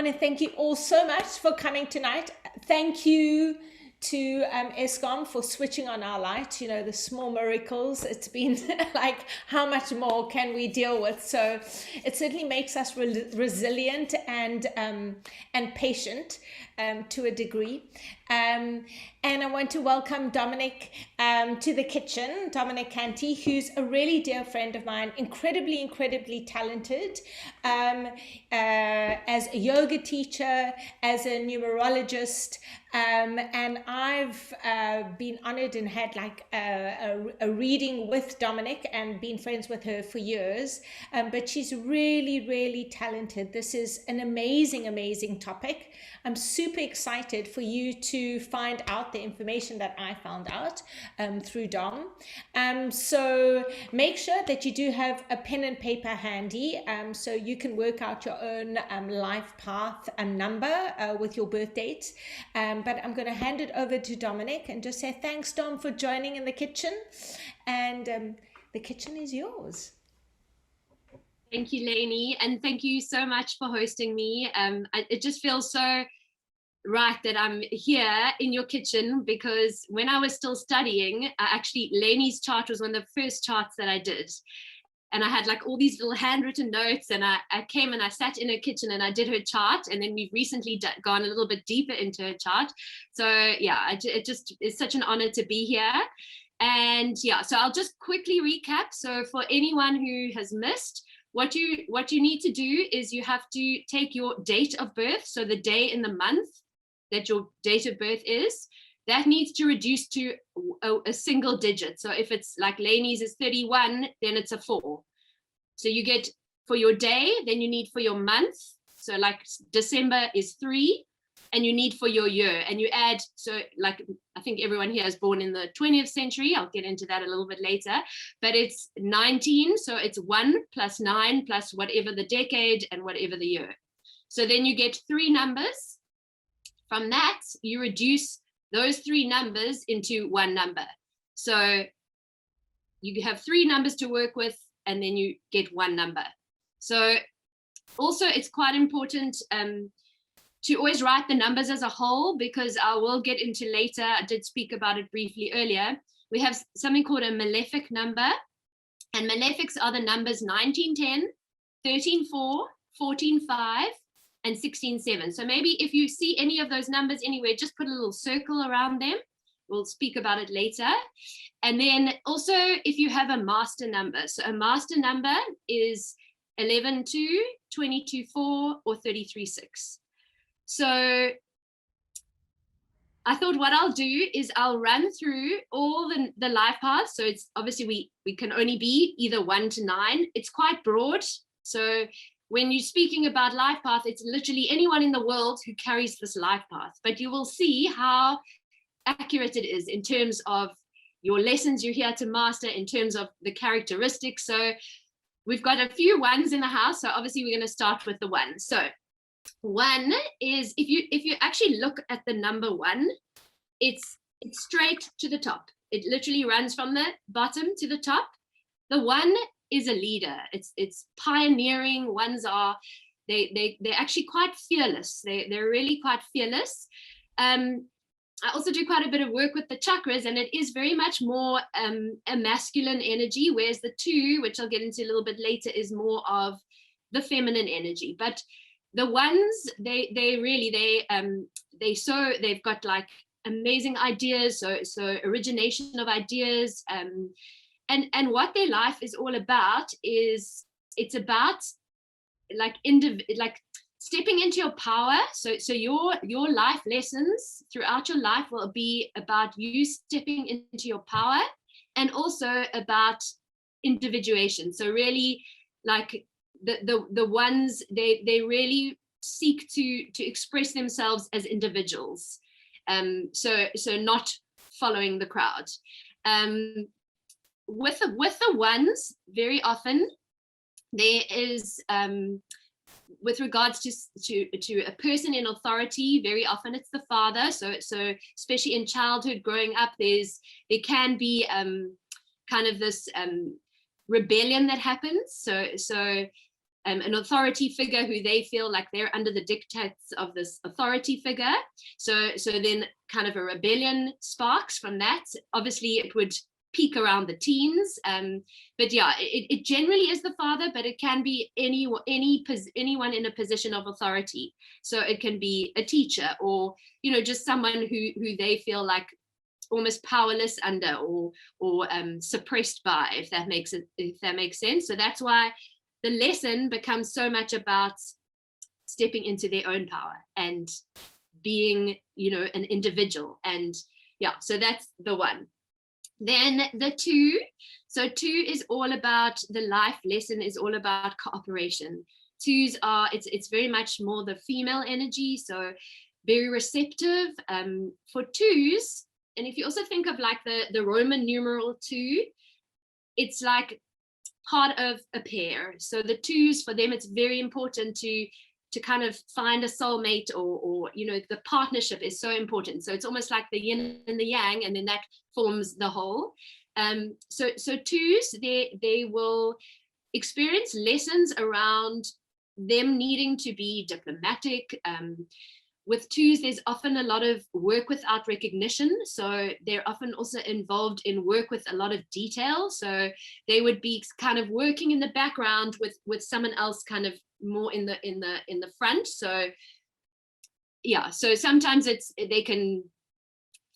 want to thank you all so much for coming tonight. Thank you to ESCOM for switching on our light, you know, the small miracles. It's been like, how much more can we deal with? So it certainly makes us resilient and patient to a degree. And I want to welcome Dominique to the kitchen, Dominique Kantey, who's a really dear friend of mine, incredibly talented as a yoga teacher, as a numerologist, and I've been honored and had like a reading with Dominique and been friends with her for years, but she's really talented. This is an amazing topic. I'm super excited for you to find out the information that I found out through Dom. So make sure that you do have a pen and paper handy so you can work out your own life path number with your birth date. But I'm going to hand it over to Dominique and just say thanks, Dom, for joining in the kitchen. And the kitchen is yours. Thank you, Lainey, and thank you so much for hosting me. It just feels so right that I'm here in your kitchen, because when I was still studying, actually Lainey's chart was one of the first charts that I did. And I had like all these little handwritten notes, and I came and I sat in her kitchen and I did her chart. And then we've recently gone a little bit deeper into her chart. So yeah, it just is such an honor to be here. And yeah, so I'll just quickly recap. So for anyone who has missed, what you need to do is you have to take your date of birth, so the day in the month that your date of birth is, that needs to reduce to a single digit. So if it's like Lainey's is 31, then it's a 4. So you get for your day, then you need for your month. So like December is 3, and you need for your year, and you add, so like I think everyone here is born in the 20th century. I'll get into that a little bit later, but it's 19. So it's 1 plus 9 plus whatever the decade and whatever the year. So then you get 3 numbers. From that, you reduce those 3 numbers into 1 number. So you have 3 numbers to work with, and then you get 1 number. So also it's quite important to always write the numbers as a whole, because I will get into later, I did speak about it briefly earlier. We have something called a malefic number, and malefics are the numbers 1910, 13-4, 14-5, and 16-7. So maybe if you see any of those numbers anywhere, just put a little circle around them. We'll speak about it later. And then also if you have a master number, so a master number is 11-2, 22-4, or 33-6. So I thought what I'll do is I'll run through all the life paths. So it's obviously we can only be either 1 to 9. It's quite broad. So when you're speaking about life path, it's literally anyone in the world who carries this life path. But you will see how accurate it is in terms of your lessons you're here to master, in terms of the characteristics. So we've got a few 1s in the house. So obviously we're going to start with the 1. So 1 is, if you actually look at the number 1, it's straight to the top. It literally runs from the bottom to the top. The 1 is a leader. It's pioneering. 1s are they're actually quite fearless. They're really quite fearless. I also do quite a bit of work with the chakras, and it is very much more a masculine energy, whereas the 2, which I'll get into a little bit later, is more of the feminine energy. But the 1s, they've got like amazing ideas, so origination of ideas, and what their life is all about is it's about like stepping into your power. So your life lessons throughout your life will be about you stepping into your power, and also about individuation. So really, like the 1s, they really seek to express themselves as individuals. So not following the crowd. With the 1s, very often there is with regards to a person in authority, very often it's the father. So especially in childhood, growing up, there can be kind of this rebellion that happens. So an authority figure who they feel like they're under the dictates of this authority figure. So then kind of a rebellion sparks from that. Obviously, it would peak around the teens, but yeah, it generally is the father, but it can be anyone in a position of authority. So it can be a teacher, or just someone who they feel like almost powerless under, or suppressed by, if that makes sense. So that's why the lesson becomes so much about stepping into their own power and being an individual. And yeah, so that's the one. Then the 2, so 2 is all about, the life lesson is all about cooperation. 2s are, it's very much more the female energy, so very receptive. For 2s, and if you also think of like the Roman numeral 2, it's like part of a pair. So the 2s, for them, it's very important to kind of find a soulmate, or the partnership is so important. So it's almost like the yin and the yang, and then that forms the whole. So 2s, they will experience lessons around them needing to be diplomatic. With 2s, there's often a lot of work without recognition. So they're often also involved in work with a lot of detail. So they would be kind of working in the background with someone else kind of more in the front. So yeah, so sometimes they can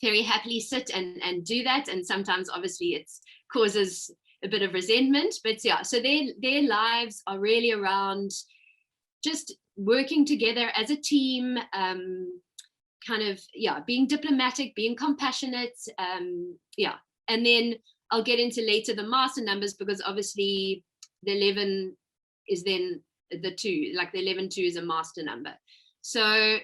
very happily sit and do that, and sometimes obviously it causes a bit of resentment. But yeah, so their lives are really around just working together as a team, kind of, yeah, being diplomatic, being compassionate, yeah. And then I'll get into later the master numbers, because obviously the 11 is then the 2, like the 11-2 is a master number. So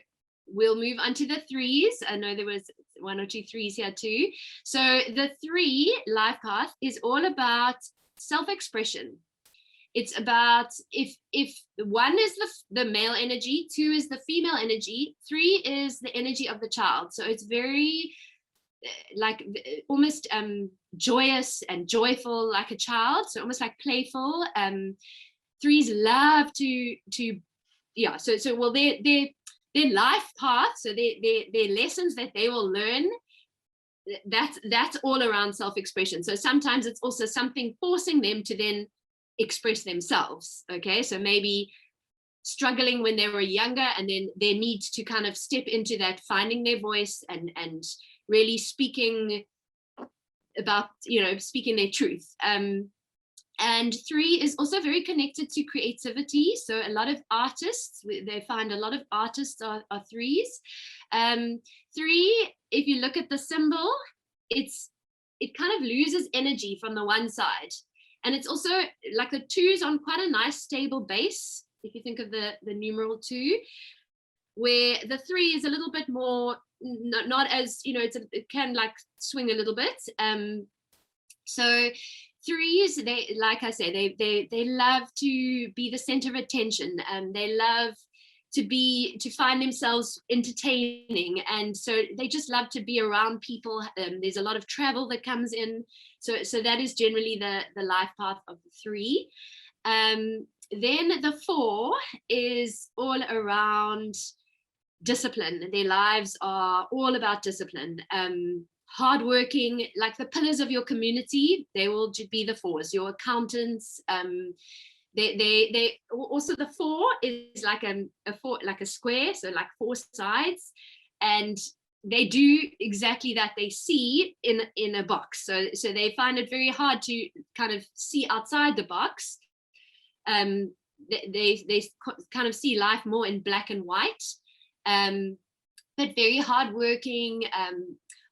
we'll move on to the 3s. I know there was 1 or 2 3s here too. So the 3 life path is all about self-expression. It's about, if 1 is the male energy, 2 is the female energy, 3 is the energy of the child. So it's very like almost joyous and joyful, like a child. So almost like playful. 3s love to yeah. So well, their life path, so their lessons that they will learn, that's all around self-expression. So sometimes it's also something forcing them to then express themselves. Okay, so maybe struggling when they were younger, and then their need to kind of step into that, finding their voice and really speaking about, speaking their truth. And 3 is also very connected to creativity. So a lot of artists, they find a lot of artists are 3s. 3, if you look at the symbol, it kind of loses energy from the one side. And it's also like the 2 is on quite a nice stable base, if you think of the numeral 2, where the 3 is a little bit more, not as, it can like swing a little bit. So 3s, they, like I say, they love to be the center of attention, and they love to find themselves entertaining, and so they just love to be around people. There's a lot of travel that comes in, so that is generally the life path of the 3. Then the 4 is all around discipline. Their lives are all about discipline. Hardworking, like the pillars of your community, they will be the 4s. Your accountants, they also, the 4 is like a square, so like 4 sides, and they do exactly that. They see in a box, so they find it very hard to kind of see outside the box. They kind of see life more in black and white, but very hardworking.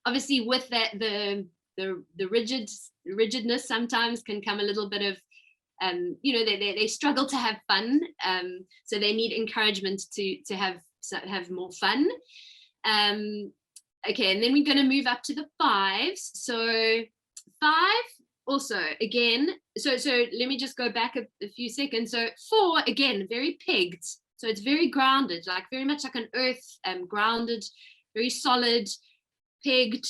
Obviously, with that, the rigidness sometimes can come a little bit of, they struggle to have fun, so they need encouragement to have more fun. Okay, and then we're going to move up to the 5s. So 5 also, again, so let me just go back a few seconds. So 4, again, very pegged. So it's very grounded, like very much like an earth, grounded, very solid, pegged.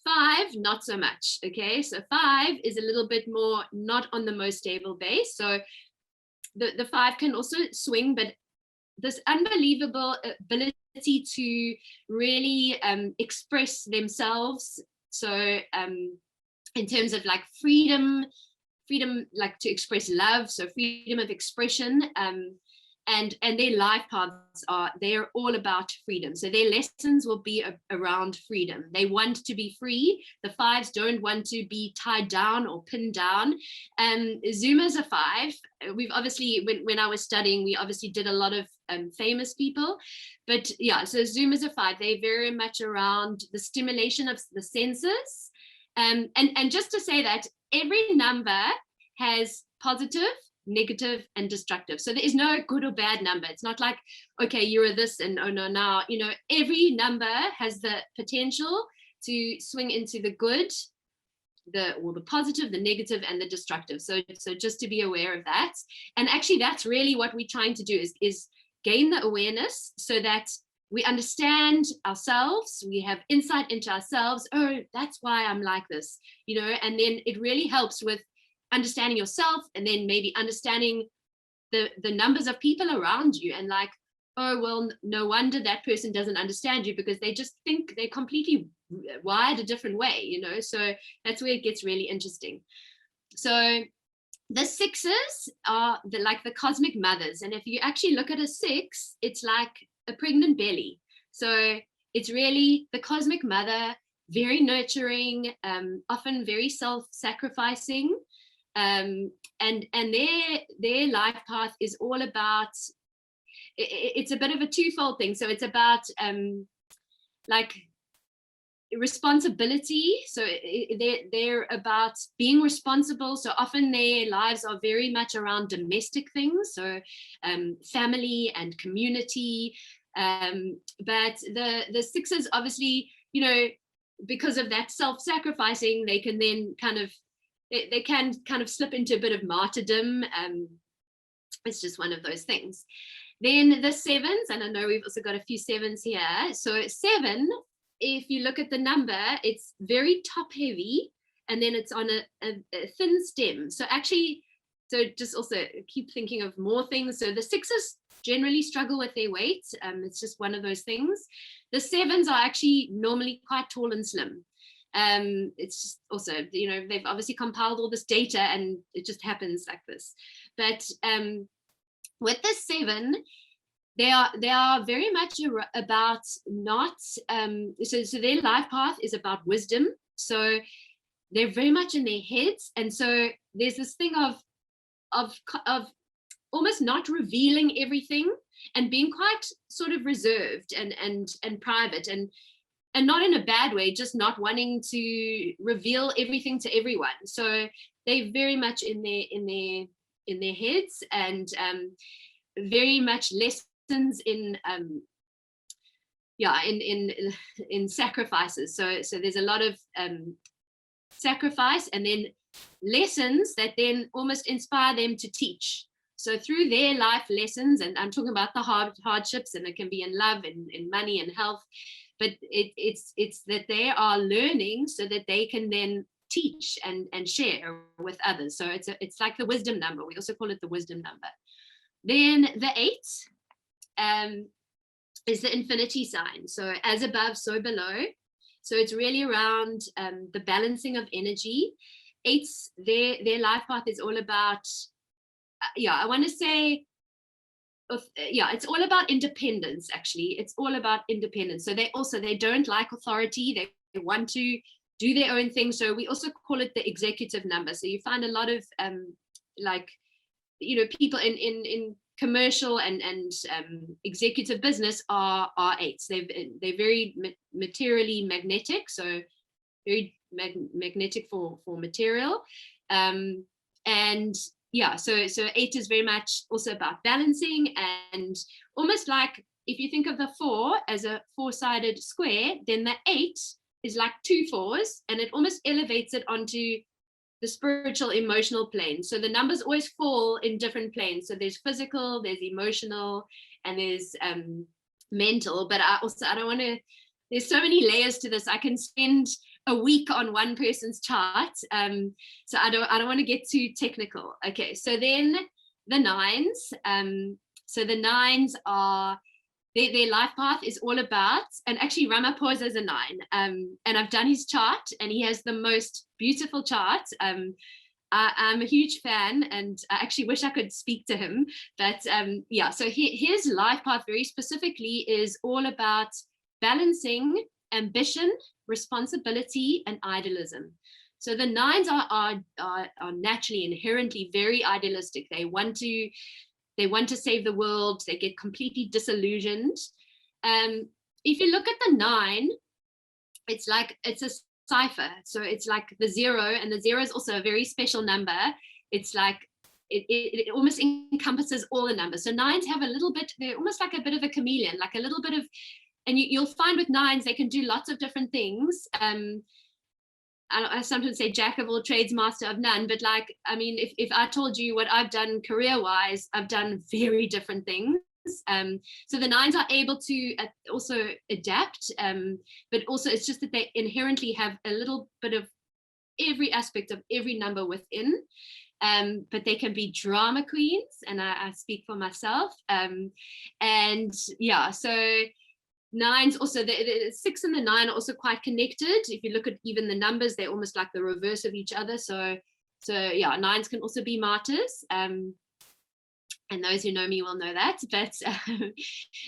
5, not so much. Okay, so 5 is a little bit more not on the most stable base. So the 5 can also swing, but this unbelievable ability to really express themselves. So in terms of like freedom, like to express love, so freedom of expression, and their life paths they're all about freedom. So their lessons will be around freedom. They want to be free. The 5s don't want to be tied down or pinned down. Zuma's a 5. We've obviously, when I was studying, we obviously did a lot of famous people, but yeah, so Zuma's a 5. They're very much around the stimulation of the senses. And just to say that every number has positive, negative, and destructive. So there is no good or bad number. It's not like, okay, you're this and oh no, now, you know, every number has the potential to swing into the good, the positive, the negative, and the destructive. So just to be aware of that. And actually that's really what we're trying to do is gain the awareness so that we understand ourselves, we have insight into ourselves. Oh, that's why I'm like this, you know, and then it really helps with understanding yourself, and then maybe understanding the numbers of people around you, and like, oh, well, no wonder that person doesn't understand you, because they just think they're completely wired a different way, you know. So that's where it gets really interesting. So the 6s are like the cosmic mothers, and if you actually look at a 6, it's like a pregnant belly. So it's really the cosmic mother, very nurturing, often very self-sacrificing, and their life path is all about, it's a bit of a twofold thing. So it's about like responsibility. So they're about being responsible. So often their lives are very much around domestic things, so family and community. But the 6s obviously, you know, because of that self-sacrificing, they can then kind of slip into a bit of martyrdom. It's just one of those things. Then the 7s, and I know we've also got a few 7s here. So 7, if you look at the number, it's very top heavy, and then it's on a thin stem. So actually, so just also keep thinking of more things. So the 6s generally struggle with their weight. It's just one of those things. The 7s are actually normally quite tall and slim. It's just also, you know, they've obviously compiled all this data, and it just happens like this. But with the 7, they are very much about not, so their life path is about wisdom. So they're very much in their heads, and so there's this thing of almost not revealing everything, and being quite sort of reserved and private, and not in a bad way, just not wanting to reveal everything to everyone. So they're very much in their heads, and very much lessons in sacrifices. So there's a lot of sacrifice, and then lessons that then almost inspire them to teach. So through their life lessons, and I'm talking about the hardships, and it can be in love and in money and health, but it's that they are learning so that they can then teach and share with others. So it's like the wisdom number. We also call it the wisdom number. Then the 8 is the infinity sign. So as above, so below. So it's really around the balancing of energy. 8s, their life path is all about, I want to say, it's all about independence. Actually, it's all about independence. So they don't like authority. They want to do their own thing. So we also call it the executive number. So you find a lot of people in commercial and executive business are 8s. They're very materially magnetic, so very magnetic for material, so 8 is very much also about balancing, and almost like if you think of the 4 as a 4-sided square, then the 8 is like 2 4s, and it almost elevates it onto the spiritual, emotional plane. So the numbers always fall in different planes. So there's physical, there's emotional, and there's mental. But I don't want to, there's so many layers to this. I can spend a week on one person's chart. So I don't want to get too technical. Okay, so then the nines. So the nines are, their life path is all about, and actually Ramaphosa is a nine, and I've done his chart, and he has the most beautiful chart. I'm a huge fan, and I actually wish I could speak to him, but yeah, so his life path very specifically is all about balancing ambition, responsibility, and idealism. So the nines are naturally, inherently very idealistic. They want to save the world. They get completely disillusioned. If you look at the nine, it's a cipher. So it's like the zero, and the zero is also a very special number. It's like it almost encompasses all the numbers. So nines have a little bit, they're almost like a bit of a chameleon, like a little bit of, and you'll find with nines, they can do lots of different things. I sometimes say jack of all trades, master of none, but like, I mean, if I told you what I've done career-wise, I've done very different things. So the nines are able to also adapt, but also it's just that they inherently have a little bit of every aspect of every number within, but they can be drama queens, and I speak for myself. And yeah, so nines also, the 6 and the 9 are also quite connected. If you look at even the numbers, they're almost like the reverse of each other. So yeah, nines can also be martyrs. And those who know me will know that. But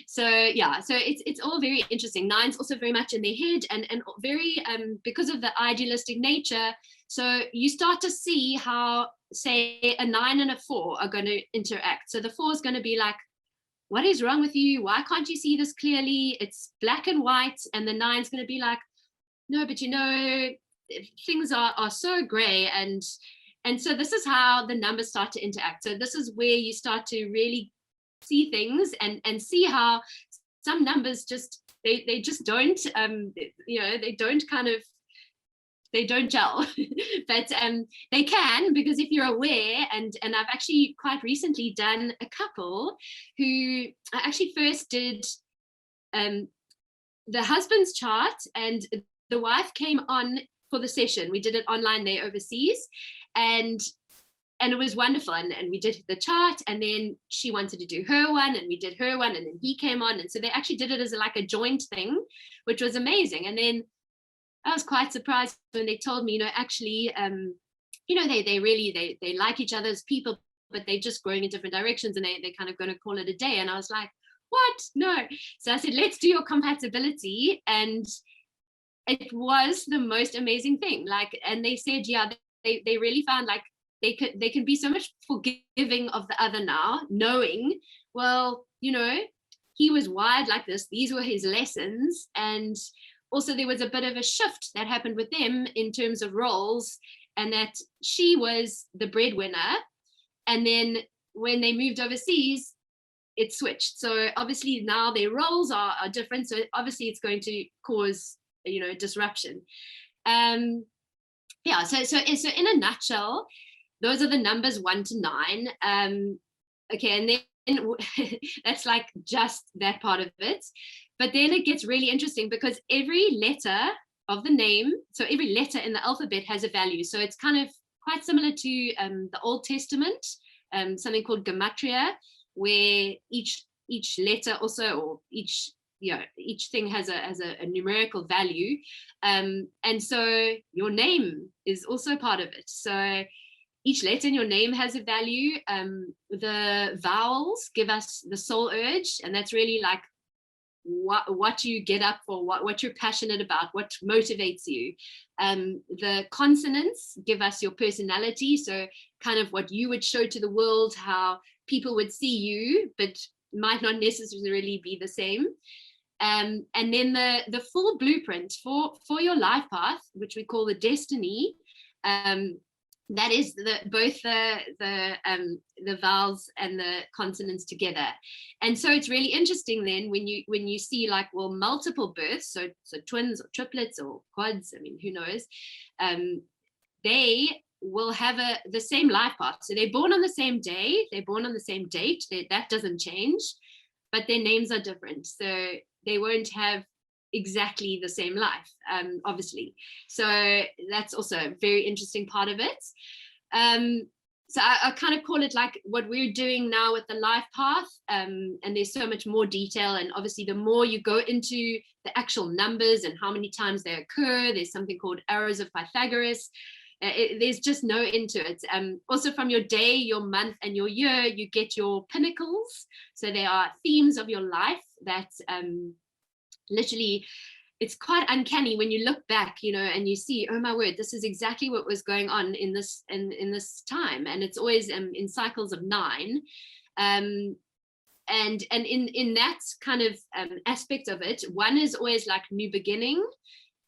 so yeah, so it's all very interesting. Nines also very much in their head, and very because of the idealistic nature. So you start to see how, say, a 9 and a 4 are going to interact. So the 4 is going to be like, what is wrong with you? Why can't you see this clearly? It's black and white. And the 9's going to be like, no, but you know, things are so gray. And so this is how the numbers start to interact. So this is where you start to really see things and see how some numbers just, they just don't, you know, they don't gel. But they can, because if you're aware, and I've actually quite recently done a couple who I actually first did the husband's chart, and the wife came on for the session. We did it online there overseas, and it was wonderful. And we did the chart, and then she wanted to do her one, and we did her one, and then he came on, and so they actually did it as like a joint thing, which was amazing. And then I was quite surprised when they told me, you know, actually, you know, they really like each other as people, but they're just growing in different directions, and they're kind of going to call it a day. And I was like, what? No. So I said, let's do your compatibility. And it was the most amazing thing. Like, and they said, yeah, they really found like they can be so much forgiving of the other now, knowing, well, you know, he was wired like this. These were his lessons. And also there was a bit of a shift that happened with them in terms of roles, and that she was the breadwinner. And then when they moved overseas, it switched. So obviously now their roles are different. So obviously it's going to cause, you know, disruption. Yeah, so in a nutshell, those are the numbers 1 to 9. Okay, and then that's like just that part of it. But then it gets really interesting, because every letter of the name, so every letter in the alphabet has a value. So it's kind of quite similar to the Old Testament, something called gematria, where each letter also, or each thing has a numerical value. And so your name is also part of it. So each letter in your name has a value. The vowels give us the soul urge, and that's really like what you get up for, what you're passionate about, what motivates you. The consonants give us your personality, so kind of what you would show to the world, how people would see you, but might not necessarily be the same. And then the full blueprint for your life path, which we call the destiny, that is both the vowels and the consonants together. And so it's really interesting then when you see like, well, multiple births, so twins or triplets or quads, I mean, who knows, they will have the same life path. So they're born on the same day, they're born on the same date, that doesn't change, but their names are different. So they won't have exactly the same life, obviously. So that's also a very interesting part of it. so I kind of call it like what we're doing now with the life path, and there's so much more detail, and obviously the more you go into the actual numbers and how many times they occur, there's something called arrows of Pythagoras. There's just no end to it. Also from your day, your month, and your year, you get your pinnacles. So there are themes of your life that literally, it's quite uncanny when you look back, you know, and you see, oh my word, this is exactly what was going on in this time. And it's always in cycles of 9. And in that kind of aspect of it, 1 is always like new beginning,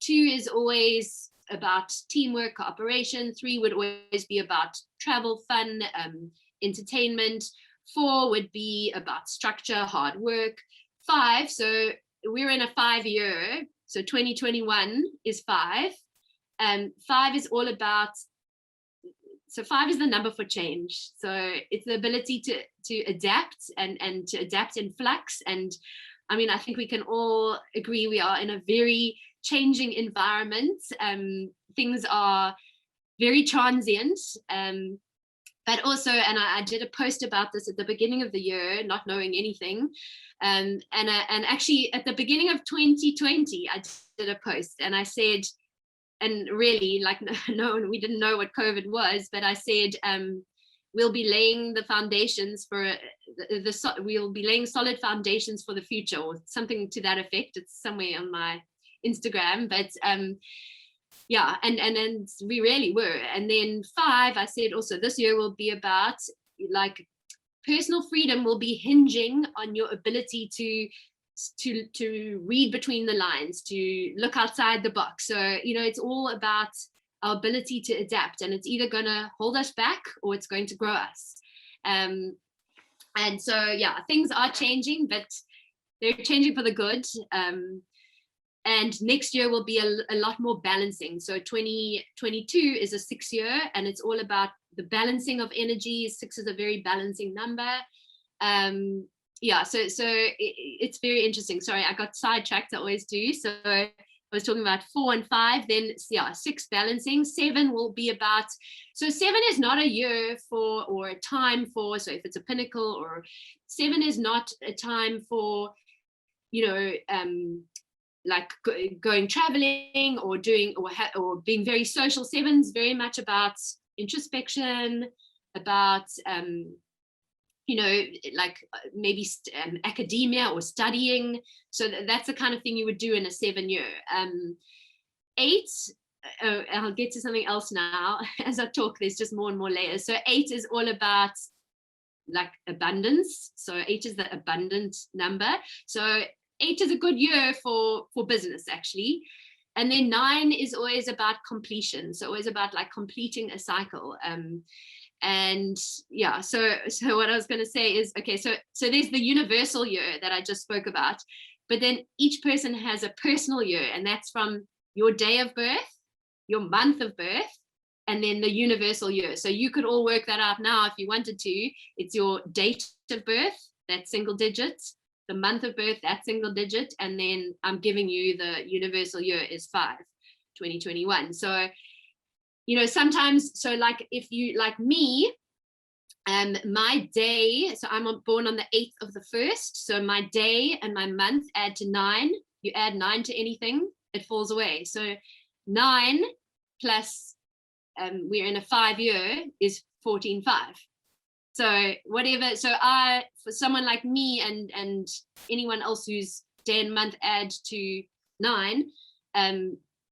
2 is always about teamwork, cooperation, 3 would always be about travel, fun, entertainment, 4 would be about structure, hard work, 5, so we're in a 5-year, so 2021 is 5, and 5 is all about, so 5 is the number for change. So it's the ability to adapt and to adapt in flux. And I mean, I think we can all agree we are in a very changing environment. Things are very transient. But also, and I did a post about this at the beginning of the year, not knowing anything. And actually at the beginning of 2020, I did a post and I said, and really like, no, we didn't know what COVID was, but I said, we'll be laying the foundations for we'll be laying solid foundations for the future, or something to that effect. It's somewhere on my Instagram, but yeah, and we really were. And then 5, I said also this year will be about like personal freedom will be hinging on your ability to read between the lines, to look outside the box. So, you know, it's all about our ability to adapt, and it's either going to hold us back or it's going to grow us. And so, yeah, things are changing, but they're changing for the good. And next year will be a lot more balancing. So 2022 is a 6-year, and it's all about the balancing of energy. 6 is a very balancing number. Yeah, so it's very interesting. Sorry, I got sidetracked, I always do. So I was talking about 4 and 5, then yeah, 6 balancing. 7 will be about, so 7 is not a year for, or a time for, so if it's a pinnacle, or 7 is not a time for, you know, like going traveling or doing or being very social. 7's very much about introspection, about you know, like maybe academia or studying. So that's the kind of thing you would do in a 7-year. 8, I'll get to something else now as I talk. There's just more and more layers. So 8 is all about like abundance. So 8 is the abundant number. So 8 is a good year for business, actually. And then 9 is always about completion. So always about like completing a cycle. And yeah, so what I was going to say is, okay, so there's the universal year that I just spoke about, but then each person has a personal year, and that's from your day of birth, your month of birth, and then the universal year. So you could all work that out now if you wanted to. It's your date of birth, that's single digits, the month of birth, that's single digit, and then I'm giving you the universal year is 5, 2021. So, you know, sometimes, so like if you, like me, my day, so I'm born on the 8th of the 1st, so my day and my month add to 9. You add 9 to anything, it falls away. So 9 plus, we're in a 5-year, is 14.5. So whatever, so for someone like me and anyone else whose day and month add to 9,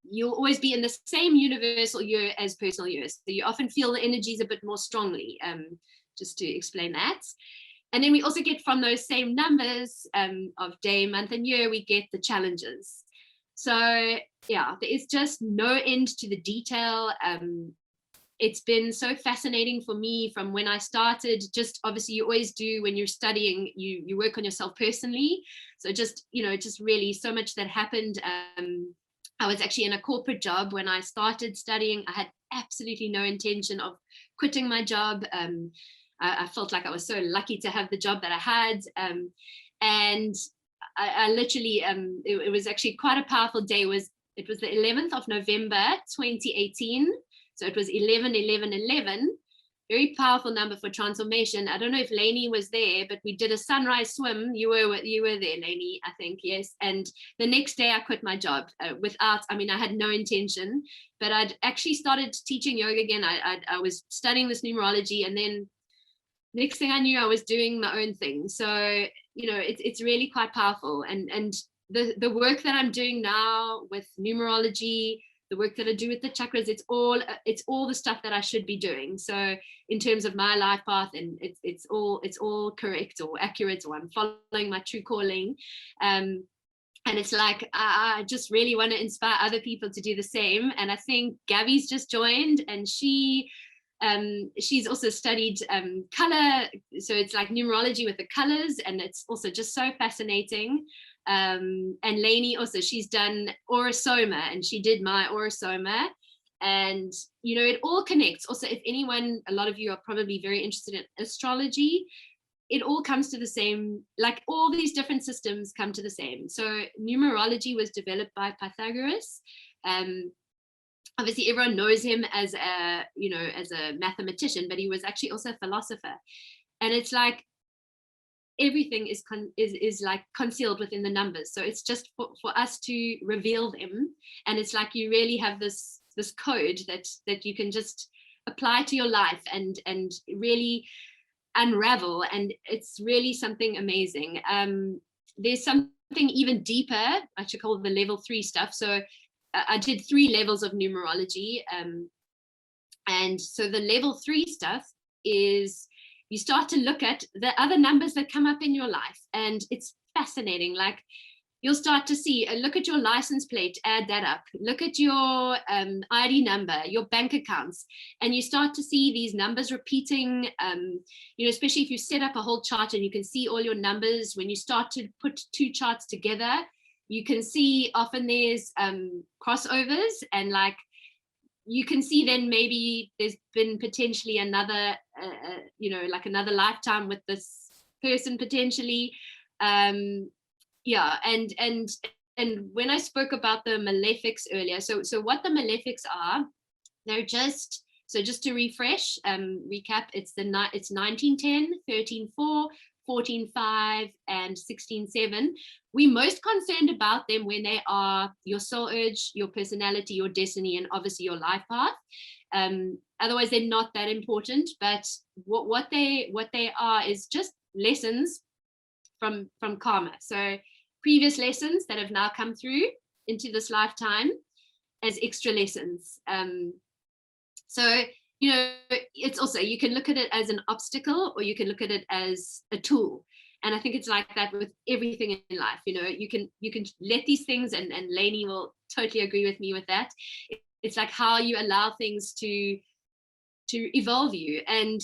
you'll always be in the same universal year as personal years. So you often feel the energies a bit more strongly, just to explain that. And then we also get from those same numbers of day, month, and year, we get the challenges. So yeah, there is just no end to the detail. It's been so fascinating for me from when I started. Just obviously you always do when you're studying, you work on yourself personally. So just, you know, just really so much that happened. I was actually in a corporate job when I started studying. I had absolutely no intention of quitting my job. I felt like I was so lucky to have the job that I had. And I literally, it was actually quite a powerful day. It was the 11th of November, 2018. So it was 11/11/11. very powerful number for transformation. I don't know if Lainey was there, but we did a sunrise swim. You were there, Lainey, I think, yes. And the next day I quit my job I had no intention, but I'd actually started teaching yoga again. I was studying this numerology, and then next thing I knew, I was doing my own thing. So, it's really quite powerful. And the work that I'm doing now with numerology, the work that I do with the chakras, it's all the stuff that I should be doing. So in terms of my life path, and it's all correct or accurate, or I'm following my true calling. And it's like, I just really want to inspire other people to do the same. And I think Gabby's just joined, and she's also studied color. So it's like numerology with the colors, and it's also just so fascinating. And Lainey also, she's done Aurosoma, and she did my Aurosoma, and it all connects. Also, if anyone, a lot of you are probably very interested in astrology, it all comes to the same, like all these different systems come to the same. So numerology was developed by Pythagoras. Obviously everyone knows him as a mathematician, but he was actually also a philosopher. And it's like everything is like concealed within the numbers. So it's just for us to reveal them. And it's like you really have this code that you can just apply to your life and really unravel. And it's really something amazing. There's something even deeper, I should call the level 3 stuff. So I did 3 levels of numerology. And so the level 3 stuff is you start to look at the other numbers that come up in your life. And it's fascinating. Like you'll start to see, look at your license plate, add that up. Look at your ID number, your bank accounts. And you start to see these numbers repeating, especially if you set up a whole chart and you can see all your numbers. When you start to put 2 charts together, you can see often there's crossovers, and like you can see then maybe there's been potentially another, like another lifetime with this person potentially. And when I spoke about the malefics earlier, so what the malefics are, they're just to refresh, recap, it's 1910, 13-4, 14-5, and 16-7. We're most concerned about them when they are your soul urge, your personality, your destiny, and obviously your life path. Otherwise, they're not that important. But what they are is just lessons from karma. So previous lessons that have now come through into this lifetime as extra lessons. So it's also, you can look at it as an obstacle, or you can look at it as a tool. And I think it's like that with everything in life. You can let these things, and Lainey will totally agree with me with that. It's like how you allow things to evolve you, and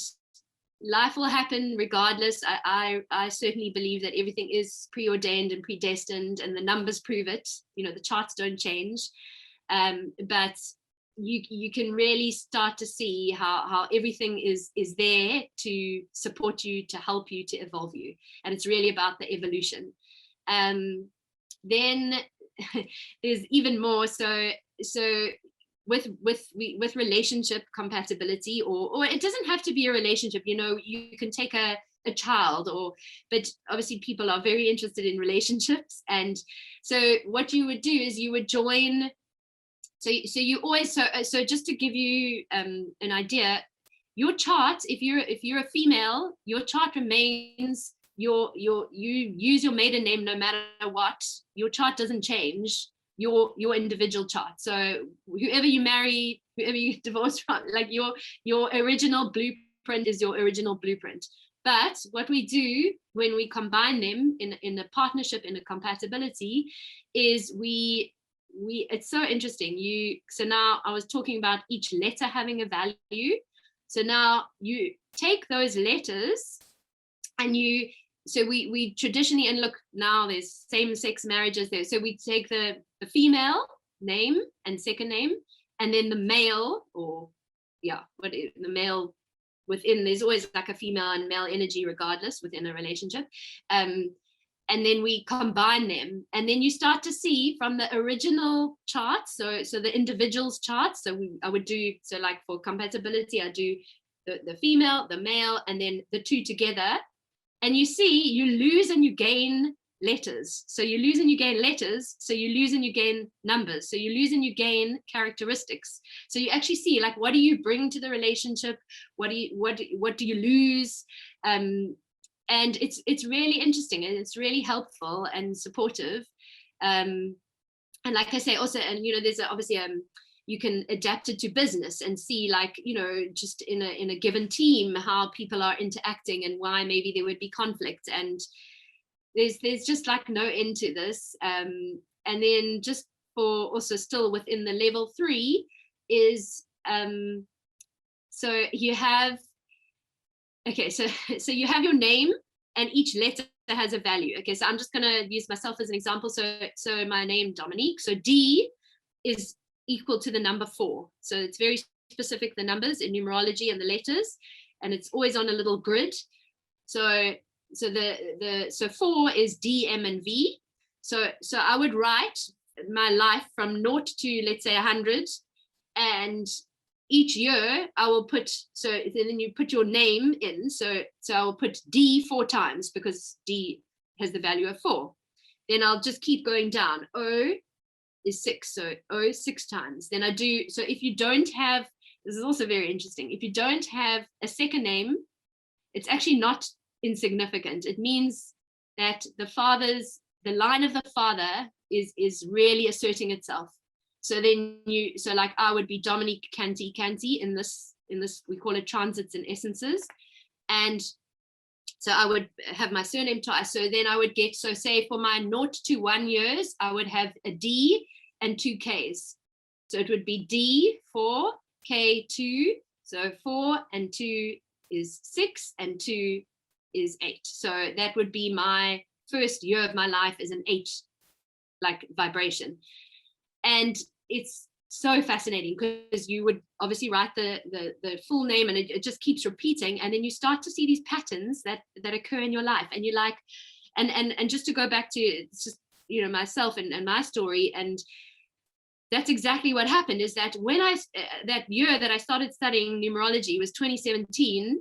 life will happen regardless. I certainly believe that everything is preordained and predestined, and the numbers prove it. The charts don't change, but you can really start to see how everything is there to support you, to help you, to evolve you. And it's really about the evolution. Then there's even more. So with relationship compatibility, or it doesn't have to be a relationship, you can take a child, but obviously people are very interested in relationships. And so what you would do is you would join. So you always, so just to give you an idea, your chart, if you're a female, your chart remains you use your maiden name no matter what. Your chart doesn't change, your individual chart. So whoever you marry, whoever you divorce from, like your original blueprint is your original blueprint. But what we do when we combine them in a partnership, in a compatibility, is it's so interesting. So now I was talking about each letter having a value. So now you take those letters and we traditionally, and look, now there's same-sex marriages there. So we take the female name and second name, and then the male, the male within, there's always like a female and male energy regardless within a relationship. And then we combine them, and then you start to see from the original charts, so the individual's charts. So I would do, so like for compatibility, I do the female, the male, and then the two together. And you see, you lose and you gain letters. So you lose and you gain letters. So you lose and you gain numbers. So you lose and you gain characteristics. So you actually see, like, what do you bring to the relationship? What do you lose? And it's really interesting, and it's really helpful and supportive. And like I say, also, and there's obviously you can adapt it to business and see, like, just in a given team, how people are interacting and why maybe there would be conflict. And there's just like no end to this. And then just for also still within the level 3 is, so you have, okay, so you have your name, and each letter has a value. Okay, so I'm just going to use myself as an example. So my name, Dominique, so D is equal to the number 4. So it's very specific, the numbers in numerology and the letters, and it's always on a little grid. So 4 is D, M, and V. So I would write my life from 0 to, let's say, 100, and each year I will put, so then you put your name in. So I will put D 4 times, because D has the value of 4. Then I'll just keep going down. O is 6, so O 6 times. Then I do, so if you don't have, this is also very interesting, if you don't have a second name, it's actually not insignificant. It means that the line of the father is really asserting itself. So then so like I would be Dominique Kantey in this, we call it transits and essences. And so I would have my surname twice. So then I would get, so say for my 0 to 1 years, I would have a D and 2 Ks. So it would be D 4, K 2. So 4 and 2 is 6, and 2 is 8. So that would be my first year of my life as an 8 like vibration. And it's so fascinating, because you would obviously write the full name, and it just keeps repeating, and then you start to see these patterns that occur in your life, and you like, and just to go back to, it's just myself and my story, and that's exactly what happened. Is that when that year that I started studying numerology was 2017,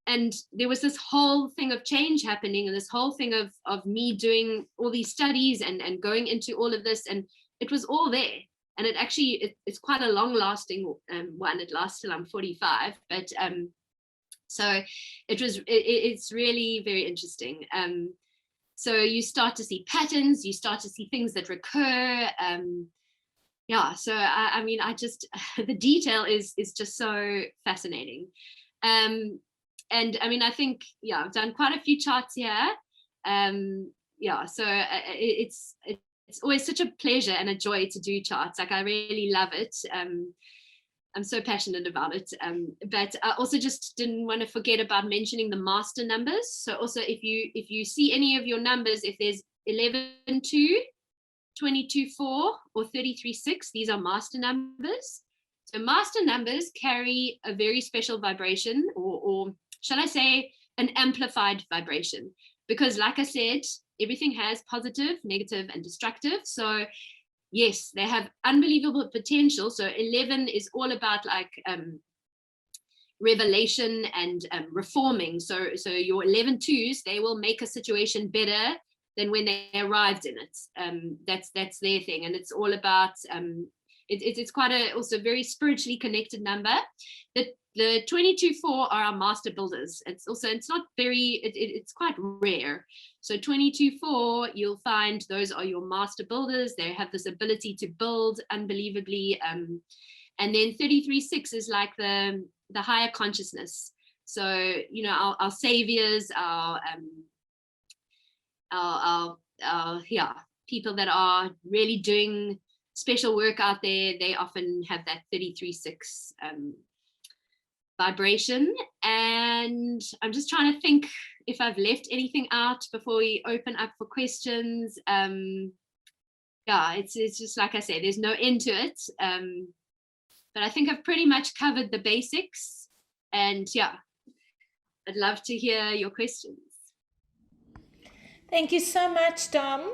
and there was this whole thing of change happening, and this whole thing of me doing all these studies and going into all of this, and it was all there. And it actually, it's quite a long lasting one. It lasts till I'm 45, but so it's really very interesting. So you start to see patterns, you start to see things that recur. Yeah, so I mean, I just, the detail is just so fascinating. And I mean, I think, yeah, I've done quite a few charts here. Yeah, so it's always such a pleasure and a joy to do charts. Like, I really love it. I'm so passionate about it. But I also just didn't want to forget about mentioning the master numbers. So also, if you see any of your numbers, if there's 11-2, 22-4, or 33-6, these are master numbers. So master numbers carry a very special vibration, or shall I say, an amplified vibration. Because like I said, everything has positive, negative, and destructive. So yes, they have unbelievable potential. So 11 is all about like revelation and reforming. So your 11-2s, they will make a situation better than when they arrived in it. That's their thing. And it's all about, it's quite a also very spiritually connected number. The 22-4 are our master builders. It's not very, it's quite rare. So 22-4, you'll find those are your master builders. They have this ability to build unbelievably. And then 33-6 is like the higher consciousness. So, our saviors, our people that are really doing special work out there, they often have that 33-6 vibration. And I'm just trying to think if I've left anything out before we open up for questions. Yeah, it's just like I say, there's no end to it. But I think I've pretty much covered the basics. And yeah, I'd love to hear your questions. Thank you so much, Dom.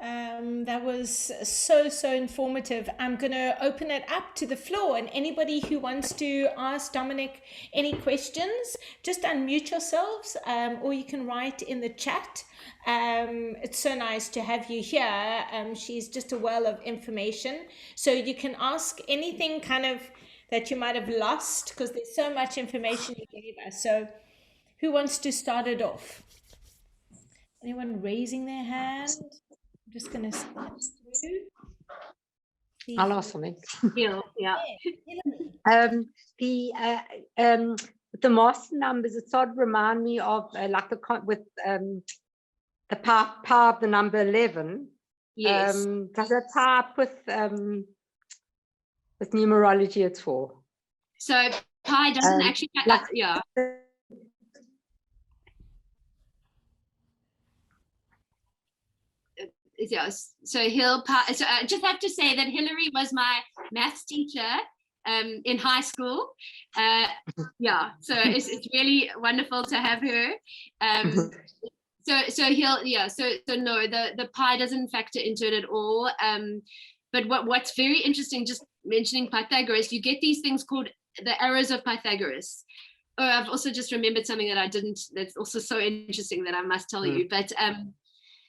That was so informative. I'm going to open it up to the floor, and anybody who wants to ask Dominic any questions, just unmute yourselves, or you can write in the chat. It's so nice to have you here. She's just a well of information, so you can ask anything kind of that you might have lost, because there's so much information you gave us. So who wants to start it off? Anyone raising their hand? I'm just going to start through. I'll ask something. Yeah. The master numbers, it sort of remind me of like the power of the number 11. Yes. Does that tie up with numerology at all? So pi doesn't actually, like, yeah. Yes. So so I just have to say that Hillary was my maths teacher in high school. Yeah, so it's really wonderful to have her. So no, the pi doesn't factor into it at all. But what's very interesting, just mentioning Pythagoras, you get these things called the arrows of Pythagoras. Oh, I've also just remembered something that I didn't, that's also so interesting that I must tell you. But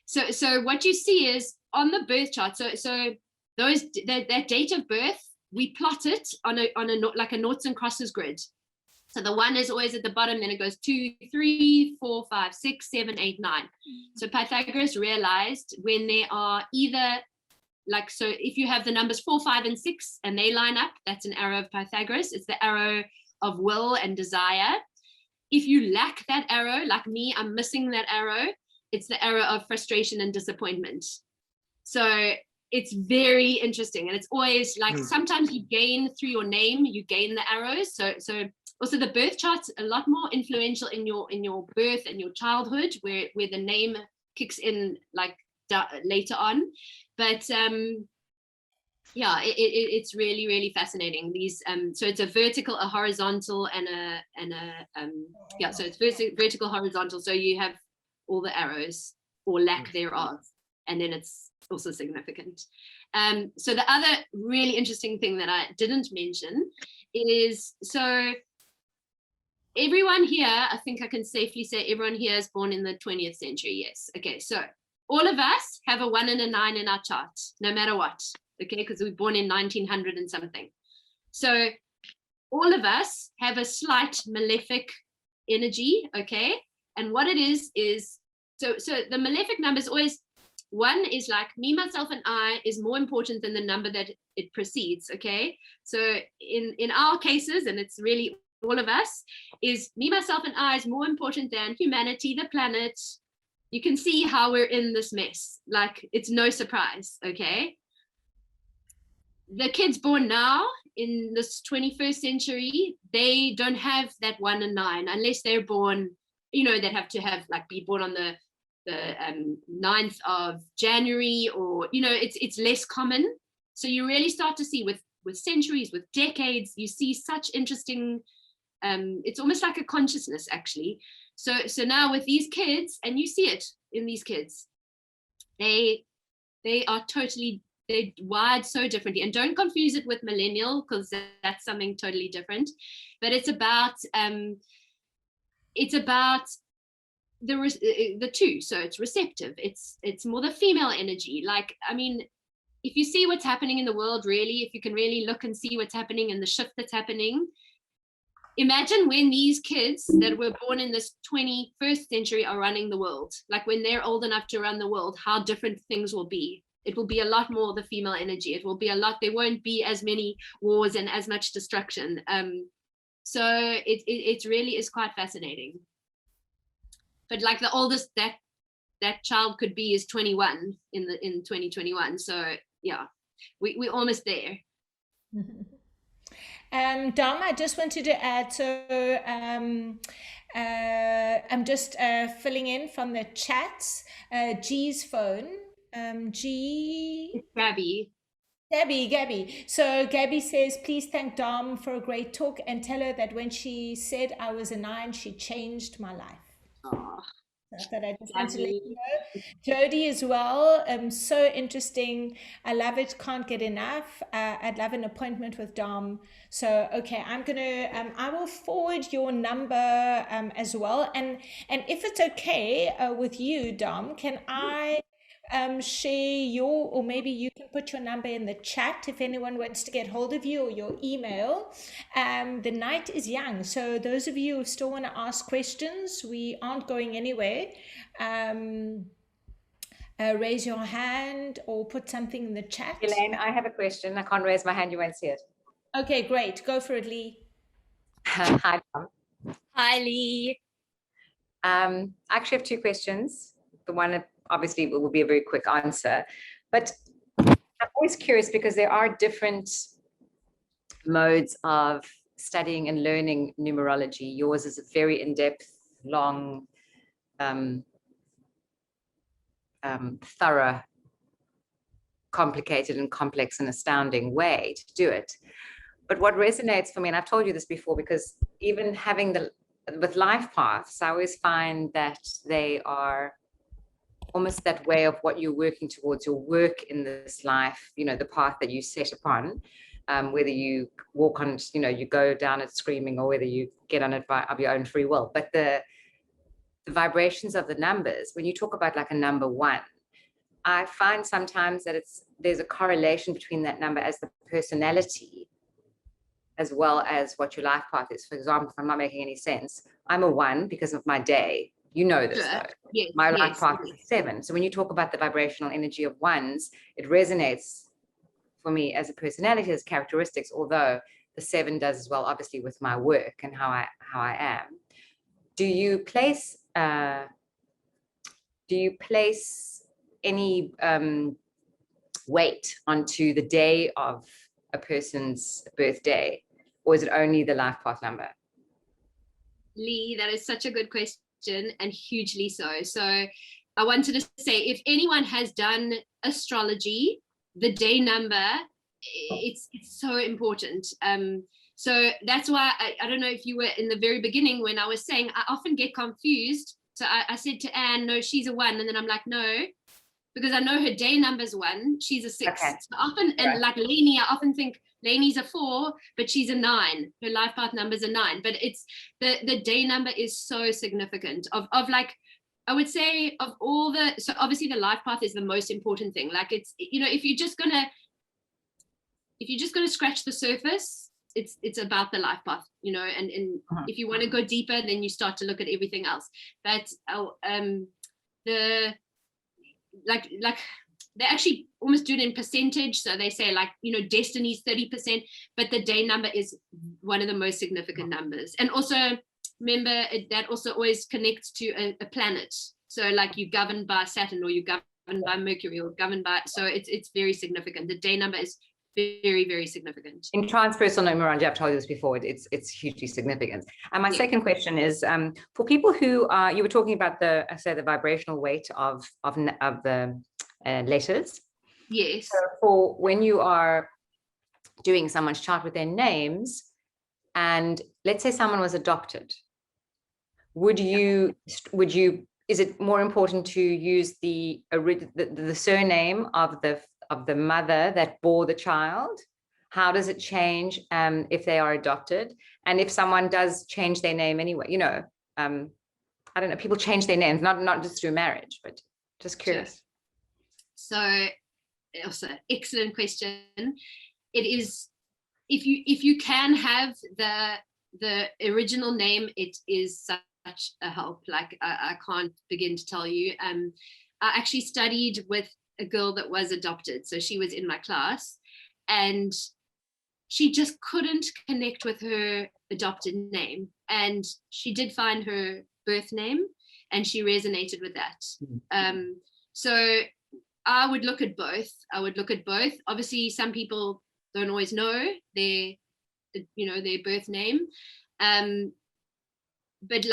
so what you see is on the birth chart, so that date of birth, we plot it on a like a noughts and crosses grid. So the 1 is always at the bottom, then it goes 2, 3, 4, 5, 6, 7, 8, 9. So Pythagoras realized when they are either like, so if you have the numbers 4, 5, and 6 and they line up, that's an arrow of Pythagoras. It's the arrow of will and desire. If you lack that arrow, like me, I'm missing that arrow, it's the arrow of frustration and disappointment. So it's very interesting. And it's always like, sometimes you gain through your name, you gain the arrows. So also the birth chart's a lot more influential in your birth and your childhood, where the name kicks in like later on. But yeah, it's really, really fascinating. These so it's a vertical, a horizontal, and a yeah, so it's vertical, horizontal. So you have all the arrows or lack thereof, and then it's also significant. So the other really interesting thing that I didn't mention is, so everyone here, I think I can safely say everyone here is born in the 20th century. Yes. Okay. So all of us have a 1 and a 9 in our chart, no matter what. Okay. Because we were born in 1900 and something. So all of us have a slight malefic energy. Okay. And what it is, so the malefic number is always, 1 is like me, myself, and I is more important than the number that it precedes. Okay. So in our cases, and it's really all of us, is me, myself, and I is more important than humanity, the planet. You can see how we're in this mess. Like, it's no surprise. Okay. The kids born now in this 21st century, they don't have that 1 and 9 unless they're born, you know, they'd have to have like be born on the 9th of January, or, you know, it's less common. So you really start to see with centuries, with decades, you see such interesting, it's almost like a consciousness actually. So now with these kids, and you see it in these kids, they are totally, they're wired so differently. And don't confuse it with millennial, because that's something totally different. But it's about the two. So it's receptive. It's more the female energy. Like, I mean, if you see what's happening in the world, really, if you can really look and see what's happening and the shift that's happening, imagine when these kids that were born in this 21st century are running the world, like when they're old enough to run the world, how different things will be. It will be a lot more the female energy. It will be a lot, there won't be as many wars and as much destruction. So it really is quite fascinating. But like the oldest that child could be is 21 in 2021. So yeah, we're almost there. Dom, I just wanted to add, so I'm just filling in from the chats. G's phone. G. It's Gabby. Gabby. So Gabby says, please thank Dom for a great talk and tell her that when she said I was a 9, she changed my life. Oh, That I just want to let you know. Jody as well. So interesting. I love it. Can't get enough. I'd love an appointment with Dom. So okay, I'm gonna. I will forward your number as well. And if it's okay with you, Dom, can I share your, or maybe you can put your number in the chat if anyone wants to get hold of you, or your email. The night is young, so those of you who still want to ask questions, we aren't going anywhere. Raise your hand or put something in the chat. Elaine, I have a question. I can't raise my hand, you won't see it. Okay, great. Go for it, Lee. Hi, Tom. Hi, Lee. I actually have two questions. The one obviously will be a very quick answer, but I'm always curious because there are different modes of studying and learning numerology. Yours is a very in-depth, long, thorough, complicated and complex and astounding way to do it. But what resonates for me, and I've told you this before, because even having with life paths, I always find that they are almost that way of what you're working towards, your work in this life, you know, the path that you set upon, whether you walk on, you know, you go down it screaming, or whether you get on it of your own free will. But the vibrations of the numbers, when you talk about like a number 1, I find sometimes that there's a correlation between that number as the personality, as well as what your life path is. For example, if I'm not making any sense, I'm a 1 because of my day. You know this, though. Yes, My life yes, path yes. is a 7. So when you talk about the vibrational energy of 1s, it resonates for me as a personality, as characteristics, although the 7 does as well, obviously, with my work and how I am. Do you place any weight onto the day of a person's birthday, or is it only the life path number? Lee, that is such a good question, and hugely so. So I wanted to say, if anyone has done astrology, the day number, it's so important. So that's why I don't know if you were in the very beginning when I was saying I often get confused. So I said to Anne, no, she's a 1. And then I'm like, no, because I know her day number's 1, she's a 6. Okay. So often, and like Lainey, I often think Lainey's a 4, but she's a 9. Her life path number's a 9. But it's the day number is so significant of like, I would say of all the, so obviously the life path is the most important thing. Like it's, you know, if you're just gonna scratch the surface, it's about the life path, you know, and if you want to go deeper, then you start to look at everything else. But like they actually almost do it in percentage. So they say, like, you know, destiny's 30%, but the day number is one of the most significant numbers. And also remember that also always connects to a planet. So like you governed by Saturn, or you governed by Mercury, or governed by, so it's very significant. The day number is very, very significant. In transpersonal numerology, I've told you this before, it's hugely significant. And my second question is, for people who are, you were talking about the vibrational weight of the letters. Yes. So for when you are doing someone's chart with their names, and let's say someone was adopted, would you, is it more important to use the surname of the mother that bore the child? How does it change if they are adopted? And if someone does change their name anyway, you know, I don't know, people change their names, not just through marriage, but just curious. Sure. So also excellent question. It is, if you can have the original name, it is such a help. Like I can't begin to tell you. I actually studied with a girl that was adopted. So she was in my class, and she just couldn't connect with her adopted name. And she did find her birth name, and she resonated with that. So I would look at both. Obviously, some people don't always know their birth name. But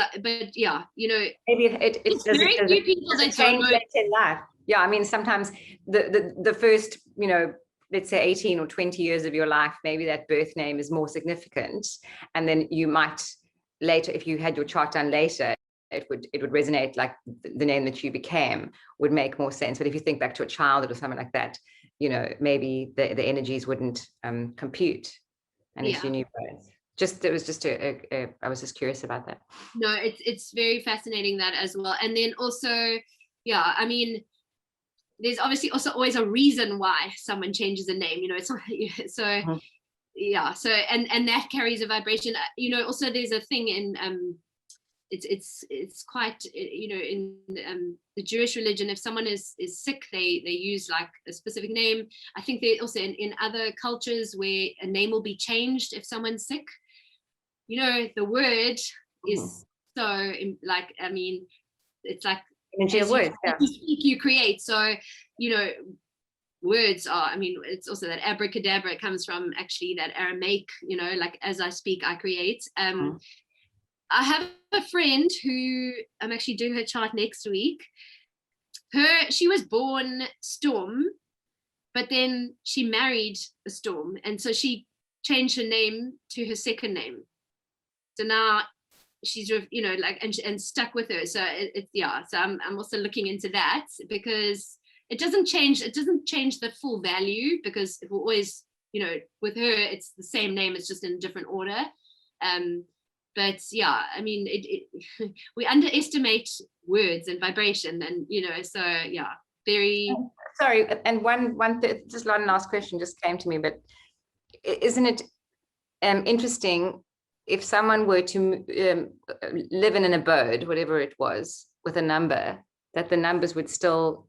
yeah, you know, maybe it's very few people that don't know in life. Yeah, I mean, sometimes the first, you know, let's say 18 or 20 years of your life, maybe that birth name is more significant. And then you might later, if you had your chart done later, it would resonate, like the name that you became would make more sense. But if you think back to a childhood or something like that, you know, maybe the energies wouldn't compute unless you knew both. It was just I was just curious about that. No, it's very fascinating, that as well. And then also, yeah, I mean, there's obviously also always a reason why someone changes a name, you know. It's not so yeah, so and that carries a vibration, you know. Also there's a thing in it's quite, you know, in the Jewish religion, if someone is sick, they use like a specific name. I think they also in other cultures where a name will be changed if someone's sick, you know. The word is so, like, I mean, it's like energy of words, you speak, you create. So, you know, words are, I mean, it's also that abracadabra comes from actually that Aramaic, you know, like as I speak, I create. I have a friend who I'm actually doing her chart next week. She was born Storm, but then she married a Storm, and so she changed her name to her second name. So now she's, you know, like, and stuck with her. So it's yeah. So I'm also looking into that, because it doesn't change the full value, because it will always, you know, with her it's the same name, it's just in a different order. But yeah, I mean, we underestimate words and vibration, and you know, so yeah, very. Sorry, and just one last question just came to me, but isn't it interesting if someone were to live in an abode, whatever it was, with a number, that the numbers would still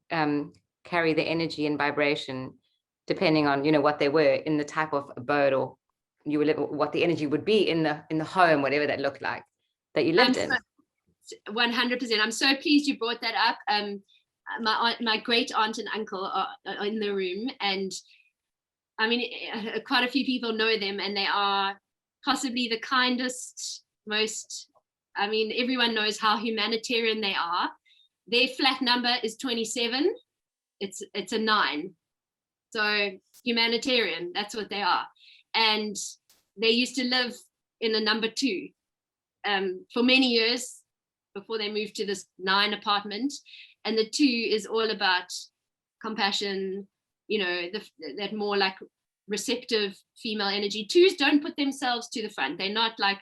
carry the energy and vibration depending on, you know, what they were in the type of abode, or you would live, what the energy would be in the home, whatever that looked like, that you lived in. 100%. I'm so pleased you brought that up. My great aunt and uncle are in the room, and I mean, quite a few people know them, and they are possibly the kindest, most, I mean, everyone knows how humanitarian they are. Their flat number is 27. It's a 9. So humanitarian, that's what they are. And they used to live in a number 2 for many years before they moved to this 9 apartment. And the 2 is all about compassion, you know, that more like receptive female energy. 2s don't put themselves to the front. They're not like,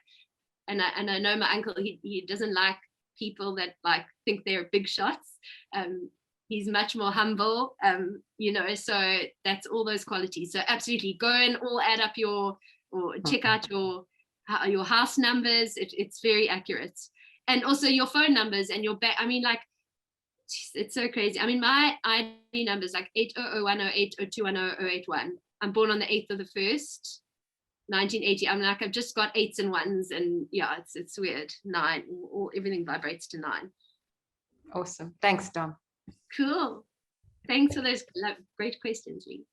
and I know my uncle, he doesn't like people that like think they're big shots. He's much more humble, you know, so that's all those qualities. So absolutely go and all add up or check out your house numbers. It's very accurate. And also your phone numbers and your back. I mean, like, it's so crazy. I mean, my ID number is like 8001080210081. I'm born on the 8th of the 1st, 1980. I'm like, I've just got 8s and 1s, and yeah, it's weird. 9, everything vibrates to 9. Awesome. Thanks, Dom. Cool. Thanks for those great questions, Lee.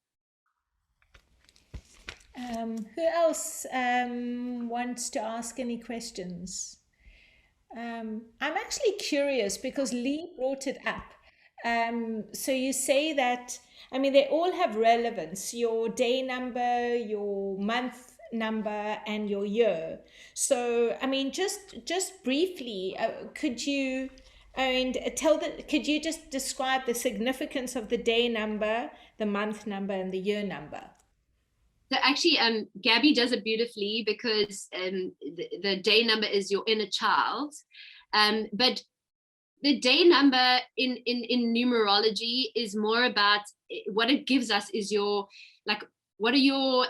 Who else wants to ask any questions? I'm actually curious because Lee brought it up. So you say that, I mean, they all have relevance, your day number, your month number, and your year. So, I mean, just briefly, could you just describe the significance of the day number, the month number, and the year number? So actually, Gabby does it beautifully, because the day number is your inner child. But the day number in numerology is more about, what it gives us is your, like, what are your,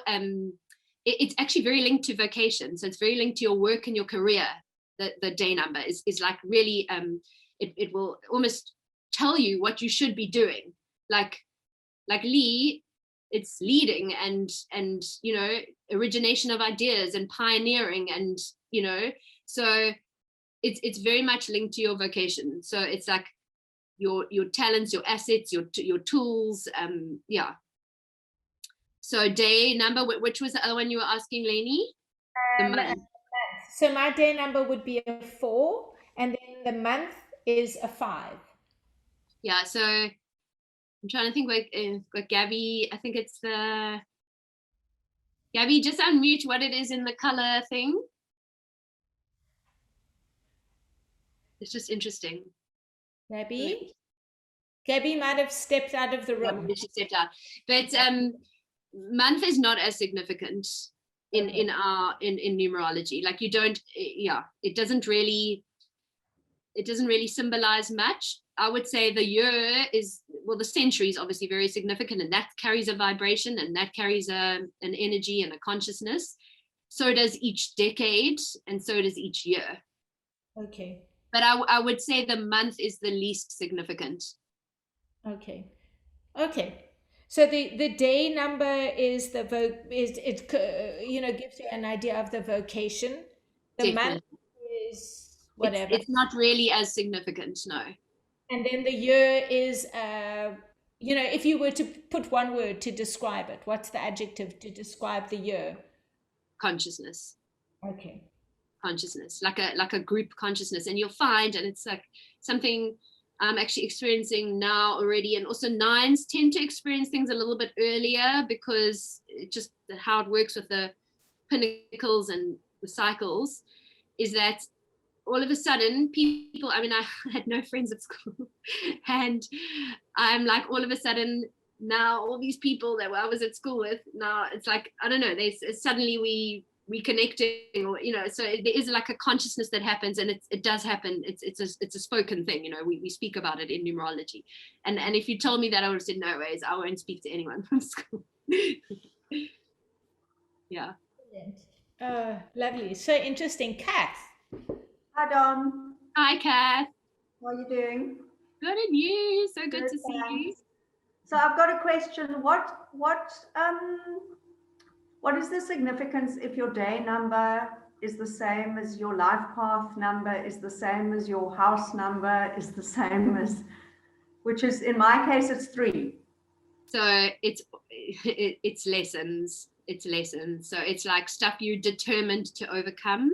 it's actually very linked to vocation. So it's very linked to your work and your career. The day number is like really, it will almost tell you what you should be doing. Like Lee, it's leading and you know, origination of ideas and pioneering, and you know, so it's very much linked to your vocation. So it's like your talents, your assets, your tools. Yeah. So day number, which was the other one you were asking, Lainey? The month. So my day number would be a 4, and then the month is a 5. Yeah. So I'm trying to think like Gabby, I think it's the, Gabby, just unmute what it is in the color thing. It's just interesting. Gabby might have stepped out of the room. She stepped out. But month is not as significant in numerology. Like you don't, it doesn't really symbolize much. I would say the year is, well, the century is obviously very significant, and that carries a vibration, and that carries an energy and a consciousness. So does each decade, and so does each year. Okay. But I would say the month is the least significant. Okay. So the day number is gives you an idea of the vocation. The Definitely. month is whatever. It's not really as significant, no. And then the year is, if you were to put one word to describe it, what's the adjective to describe the year? Consciousness. Okay. Consciousness, like a group consciousness. And you'll find, and it's like something I'm actually experiencing now already, and also nines tend to experience things a little bit earlier, because it just how it works with the pinnacles and the cycles is that all of a sudden people, I mean, I had no friends at school, and I'm like, all of a sudden now all these people that I was at school with, now it's like, I don't know, suddenly we connecting, or so there is like a consciousness that happens, and it does happen. It's a spoken thing, we speak about it in numerology, and if you told me that, I would have said, no ways, I won't speak to anyone from school. Yeah. Lovely. So interesting. Kath. Hi, Dom. Hi, Kath. How are you doing? Good, and you? So good to see you. So I've got a question. What is the significance if your day number is the same as your life path number, is the same as your house number, is the same as, which is, in my case, it's 3. So it's lessons. It's lessons. So it's like stuff you're determined to overcome,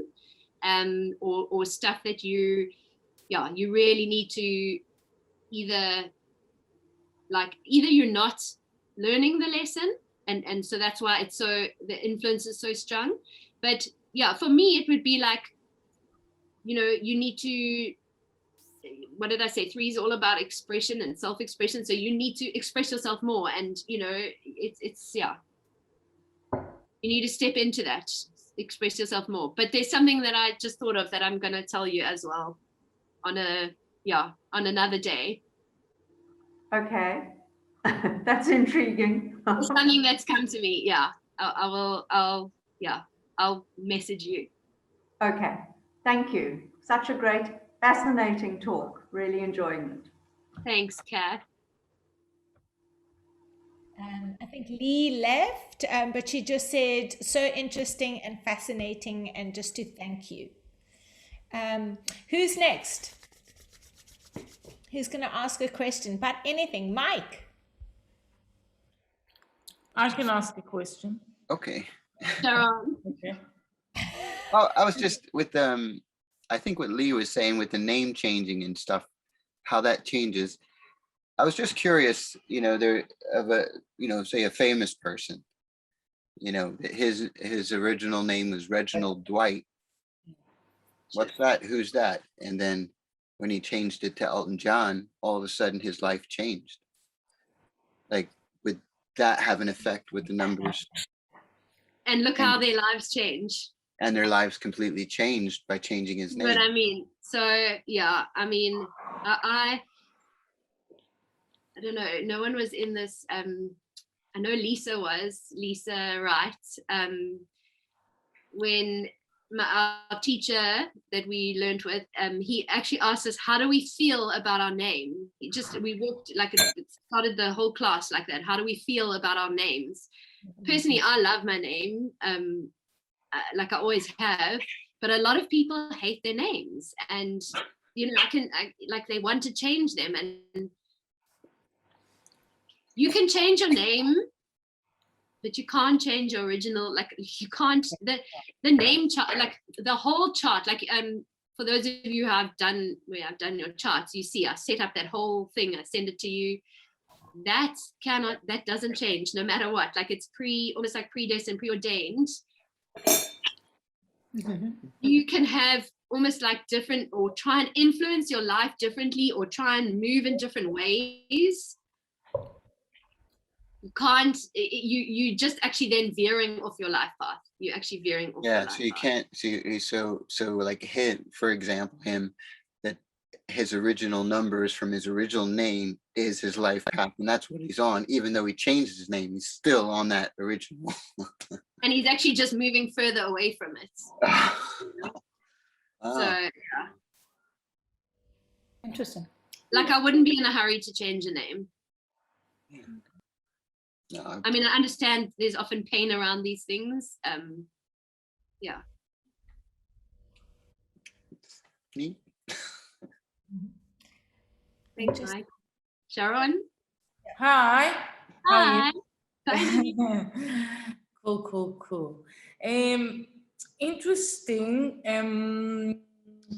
or stuff that you really need to either you're not learning the lesson, and so that's why it's so, the influence is so strong. But yeah, for me it would be like, you need to, what did I say, 3 is all about expression and self-expression, so you need to express yourself more, and it's you need to step into that, express yourself more. But there's something that I just thought of that I'm going to tell you as well on another day. Okay. That's intriguing. It's something that's come to me. Yeah. I'll message you. Okay. Thank you. Such a great, fascinating talk. Really enjoying it. Thanks, Kath. I think Lee left, but she just said, so interesting and fascinating, and just to thank you. Who's next? Who's going to ask a question about anything? Mike? I can ask a question. Okay. Sharon. Okay. Oh, I was just with I think what Lee was saying with the name changing and stuff, how that changes. I was just curious, there of a, say a famous person, his original name was Reginald Dwight. What's that? Who's that? And then when he changed it to Elton John, all of a sudden his life changed. Like, would that have an effect with the numbers? And look how their lives change. And their lives completely changed by changing his name. But I mean, so yeah, I mean, I don't know. No one was in this. I know Lisa Wright. When our teacher that we learned with, he actually asked us, how do we feel about our name? We walked, like it started the whole class like that. How do we feel about our names? Personally, I love my name, like I always have, but a lot of people hate their names, and like they want to change them, and you can change your name, but you can't change your original, like you can't, the name chart, like the whole chart, like for those of you who have done your charts, you see I set up that whole thing, I send it to you. That doesn't change no matter what. Like it's almost like predestined, preordained. You can have almost like different, or try and influence your life differently, or try and move in different ways, you can't, you just actually then veering off your life path. You're actually veering off your Yeah, life so you path. can't see, so like him, for example, that his original numbers from his original name is his life path, and that's what he's on. Even though he changed his name, he's still on that original. And he's actually just moving further away from it. Oh, So yeah, Interesting. like I wouldn't be in a hurry to change a name. no, I mean, I understand there's often pain around these things. Yeah. neat. Thanks, Mike. Sharon? Hi. How are you? Hi. Cool. Interesting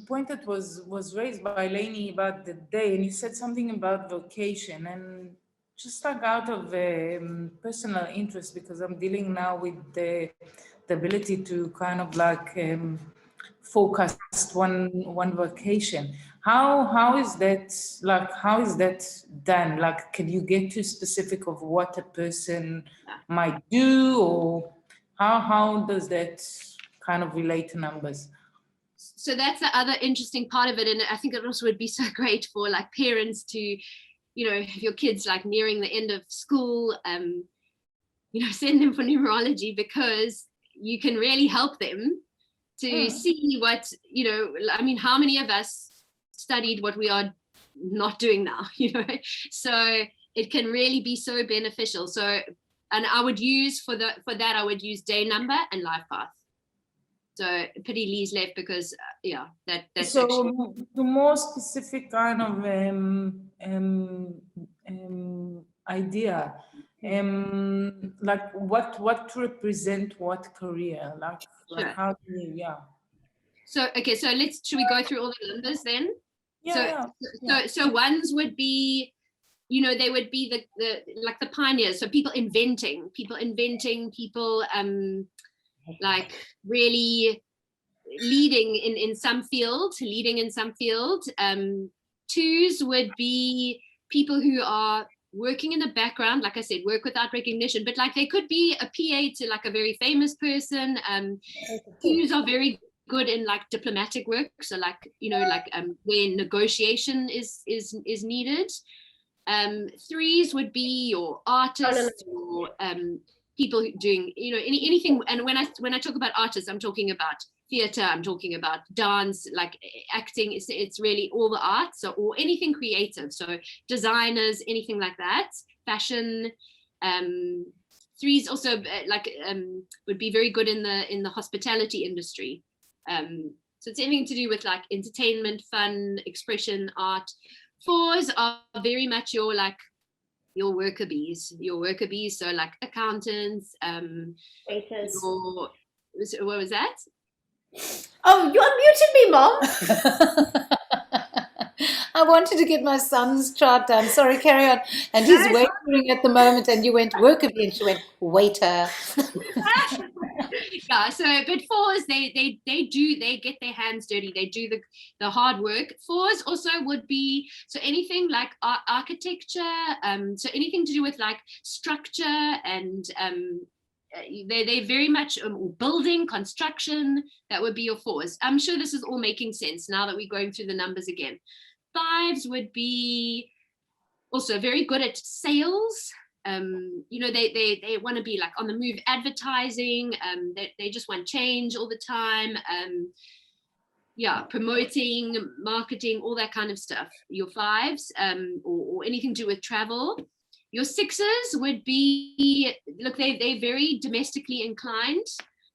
point that was raised by Elaine about the day, and you said something about vocation, and just like out of personal interest, because I'm dealing now with the ability to kind of like focus one vocation. How is that done? Like, can you get too specific of what a person might do, or how does that kind of relate to numbers? So that's the other interesting part of it, and I think it also would be so great for like parents to, you know, if your kids like nearing the end of school, you know, send them for numerology, because you can really help them to see what, you know, I mean, how many of us studied what we are not doing now, you know? So it can really be so beneficial. So, and I would use for that, I would use day number and life path. So pity Lee's left, because that's so actually the more specific kind of idea, like what to represent what career, like Sure. how do you, So okay, so should we go through all the numbers then? yeah. So ones would be, you know, they would be the like the pioneers, so people inventing, people like really leading in some field. Twos would be people who are working in the background, like I said, work without recognition, but like they could be a PA to like a very famous person. Twos are very good in like diplomatic work, so like, you know, like where negotiation is needed. Threes would be your artists, or people doing, you know, anything. And when I talk about artists, I'm talking about theater, I'm talking about dance, like acting. It's really all the arts, or anything creative. So designers, anything like that, fashion. Threes also would be very good in the hospitality industry. So it's anything to do with like entertainment, fun, expression, art. Fours are very much your worker bees. So like accountants, what was that? Oh, you unmuted me, Mom. I wanted to get my son's chart done. Sorry, carry on. And he's waiting at the moment, and you went worker bee, and she went waiter. Yeah, so but fours, they get their hands dirty, they do the hard work. Fours also would be, so anything like architecture, so anything to do with like structure, and they very much building, construction, that would be your fours. I'm sure this is all making sense now that we're going through the numbers again. Fives would be also very good at sales. You know, they want to be like on the move, advertising, they just want change all the time, promoting, marketing, all that kind of stuff. Your fives, or anything to do with travel. Your sixes would be, look, they're very domestically inclined,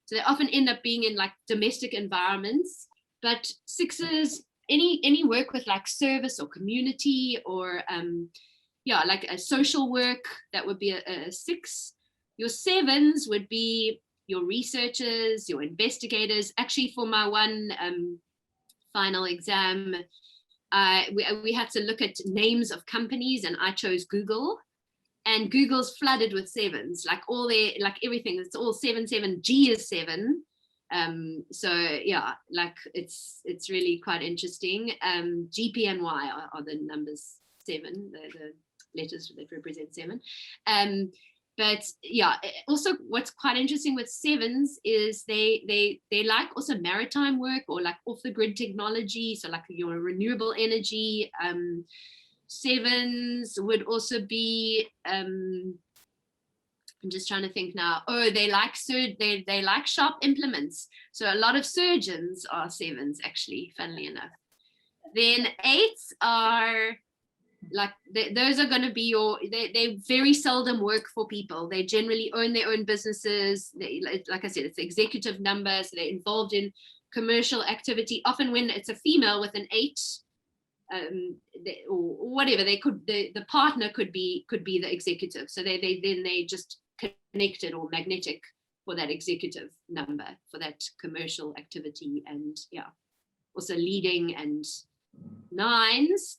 so they often end up being in like domestic environments. But sixes, any work with like service or community, or like a social work, that would be a six. Your sevens would be your researchers, your investigators. Actually, for my one final exam, we had to look at names of companies, and I chose Google, and Google's flooded with sevens, like all their, like everything, it's all 7, 7. G is 7. So yeah, like it's really quite interesting. GP and Y are the numbers 7, the letters that represent 7. But yeah, also what's quite interesting with 7s is they like also maritime work or like off the grid technology. So like your renewable energy. 7s would also be I'm just trying to think now. Oh, they like they like sharp implements. So a lot of surgeons are 7s, actually, funnily enough. Then 8s are like those are going to be your. They very seldom work for people. They generally own their own businesses. Like I said, it's the executive number, so they're involved in commercial activity. Often when it's a female with an 8. Or whatever the partner could be the executive, so they just connected or magnetic for that executive number for that commercial activity. And yeah, also leading. And 9s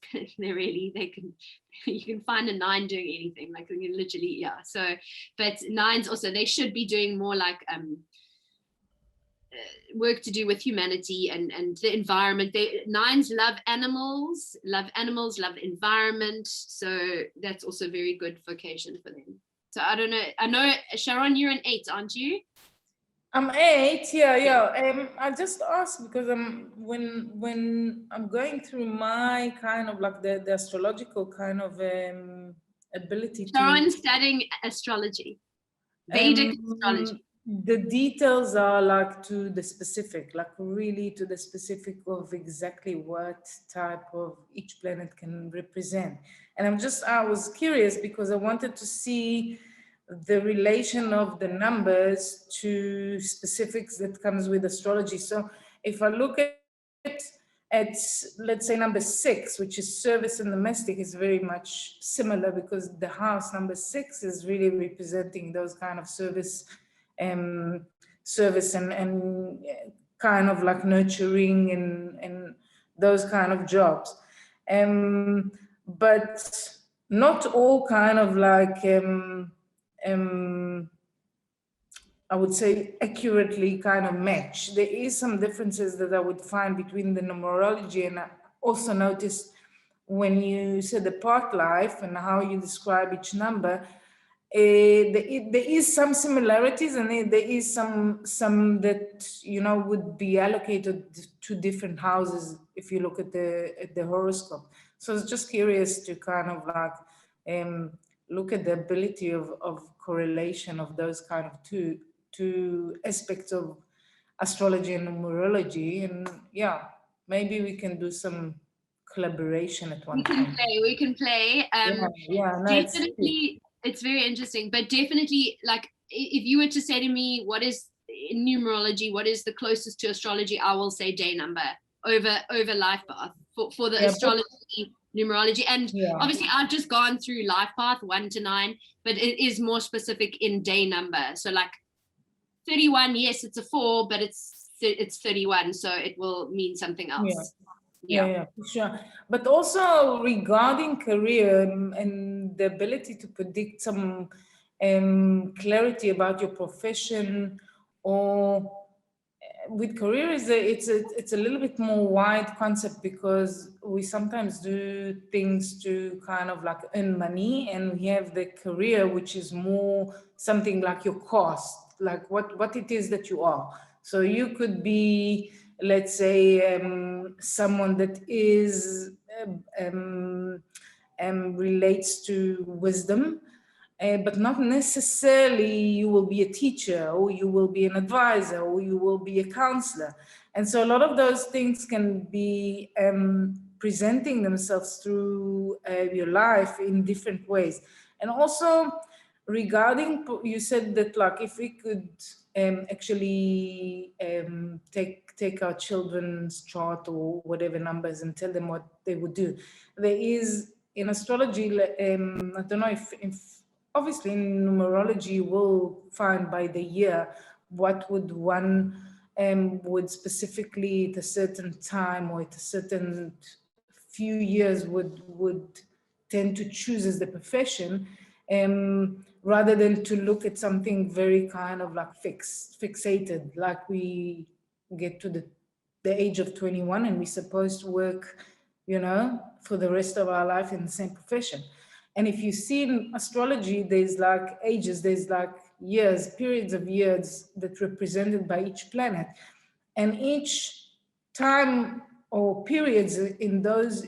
you can find a 9 doing anything, like literally, yeah. So but 9s also, they should be doing more like work to do with humanity and the environment. 9s love animals, love environment, so that's also a very good vocation for them. So I don't know, I know Sharon, you're an 8, aren't you? I'm 8, yeah. I just asked because when I'm going through my kind of like the astrological kind of ability to. Sharon's studying astrology, Vedic astrology. The details are like to the specific, like really to the specific of exactly what type of each planet can represent. And I was curious because I wanted to see the relation of the numbers to specifics that comes with astrology. So if I look at let's say number 6, which is service and domestic, is very much similar because the house number 6 is really representing those kind of service and kind of like nurturing and those kind of jobs. But not all kind of like I would say accurately kind of match. There is some differences that I would find between the numerology, and I also noticed when you said the part life and how you describe each number, there is some similarities, and there is some that would be allocated to different houses if you look at the horoscope. So I was just curious to kind of like look at the ability of correlation of those kind of two aspects of astrology and numerology. And yeah, maybe we can do some collaboration at one point. We can play. No, definitely, it's very interesting, but definitely, like if you were to say to me, what is in numerology, what is the closest to astrology, I will say day number over life path for the astrology, numerology. And obviously I've just gone through life path 1 to 9, but it is more specific in day number. So like 31, yes, it's a 4, but it's 31, so it will mean something else. Yeah, for sure. But also regarding career and the ability to predict some clarity about your profession, or with career, it's a little bit more wide concept because we sometimes do things to kind of like earn money, and we have the career which is more something like your cost, like what it is that you are. So you could be, let's say, someone that is relates to wisdom, but not necessarily you will be a teacher, or you will be an advisor, or you will be a counselor. And so a lot of those things can be presenting themselves through your life in different ways. And also regarding, you said that like if we could actually take our children's chart or whatever numbers and tell them what they would do. There is in astrology, I don't know if obviously in numerology you will find by the year what would one would specifically at a certain time or at a certain few years would tend to choose as the profession. rather than to look at something very kind of like fixated, like we get to the age of 21 and we're supposed to work, you know, for the rest of our life in the same profession. And if you see in astrology, there's like ages, there's like years, periods of years that represented by each planet. And each time or periods in those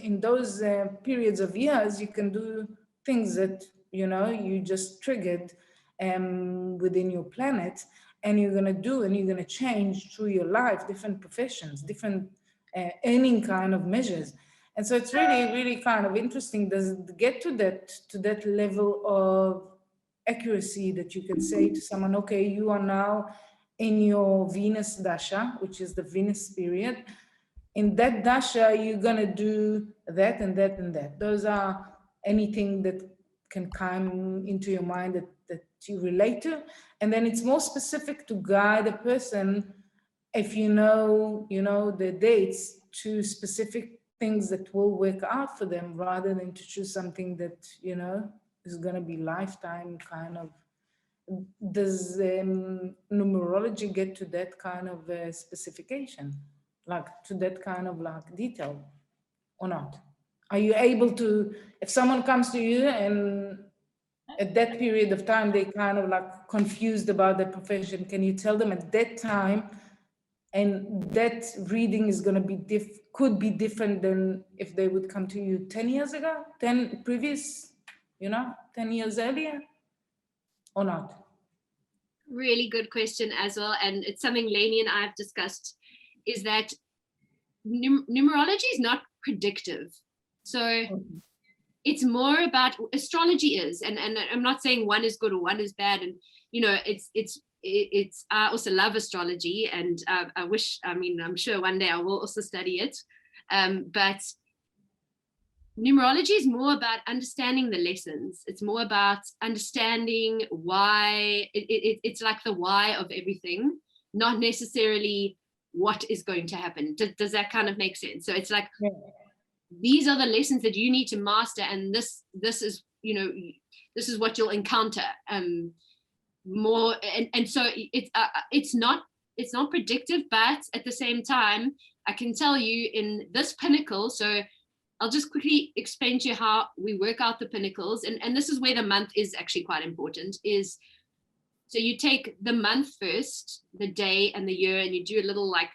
periods of years, you can do things that, you know, you just triggered within your planet, and you're going to do, and you're going to change through your life, different professions, different earning kind of measures. And so it's really, really kind of interesting. Does it get to that level of accuracy that you can say to someone, okay, you are now in your Venus dasha, which is the Venus period. In that dasha, you're gonna do that and that and that. Those are anything that can come into your mind that you relate to. And then it's more specific to guide a person, if you know the dates, to specific things that will work out for them, rather than to choose something that, you know, is gonna be lifetime kind of. Does numerology get to that kind of specification, like to that kind of like detail, or not? Are you able to, if someone comes to you and at that period of time they kind of like confused about their profession, can you tell them at that time, and that reading is going to be could be different than if they would come to you 10 years ago, 10 previous, 10 years earlier, or not? Really good question as well. And it's something Lainey and I have discussed, is that numerology is not predictive. So it's more about, astrology is, and I'm not saying one is good or one is bad. And, I also love astrology, and I'm sure one day I will also study it. But numerology is more about understanding the lessons. It's more about understanding why. It's like the why of everything, not necessarily what is going to happen. Does that kind of make sense? So it's like, these are the lessons that you need to master, and this is, this is what you'll encounter more. And so it's not predictive, but at the same time, I can tell you in this pinnacle. So I'll just quickly explain to you how we work out the pinnacles. And this is where the month is actually quite important, is, so you take the month first, the day and the year, and you do a little like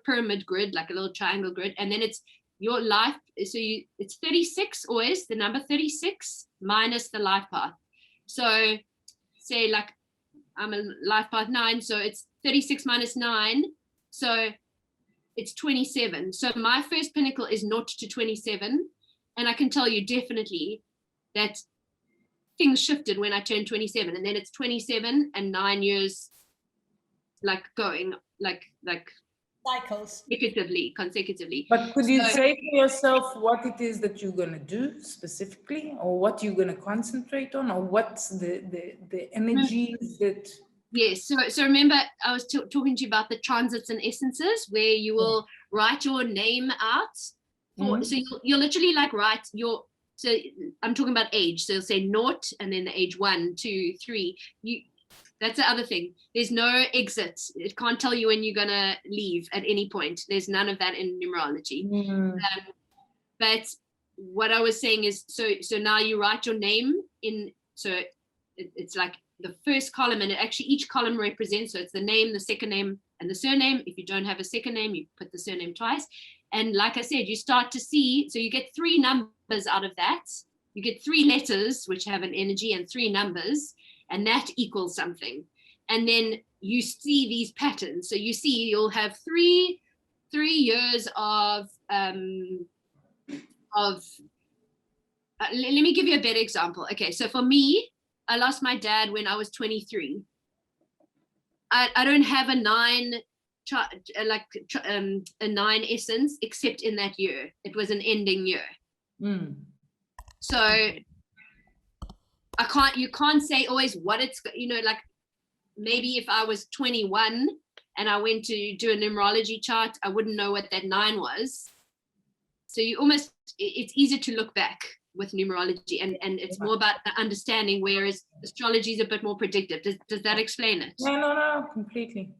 pyramid grid, like a little triangle grid. And then it's your life. So it's 36 always, the number 36 minus the life path. So say like I'm a life path 9, so it's 36 minus 9. So it's 27. So my first pinnacle is 0 to 27. And I can tell you definitely that things shifted when I turned 27. And then it's 27 and 9 years, like going like cycles consecutively. But could you say to yourself what it is that you're going to do specifically, or what you're going to concentrate on, or what's the energies that... Yes, so remember I was talking to you about the transits and essences, where you will write your name out. So you'll literally like write your, so I'm talking about age, so you'll say 0 and then the age 1, 2, 3. That's the other thing. There's no exit. It can't tell you when you're gonna leave at any point. There's none of that in numerology. But what I was saying is, so now you write your name in, so it's like the first column, and actually each column represents, so it's the name, the second name, and the surname. If you don't have a second name, you put the surname twice. And like I said, you start to see, so you get 3 numbers out of that. You get 3 letters, which have an energy, and 3 numbers, and that equals something. And then you see these patterns. So you see you'll have 3 years of let me give you a better example. Okay, so for me, I lost my dad when I was 23. I don't have a 9 a 9 essence except in that year. It was an ending year. So you can't say always what it's, like maybe if I was 21 and I went to do a numerology chart, I wouldn't know what that 9 was. So it's easier to look back with numerology, and it's more about the understanding, whereas astrology is a bit more predictive. Does that explain it? No, completely.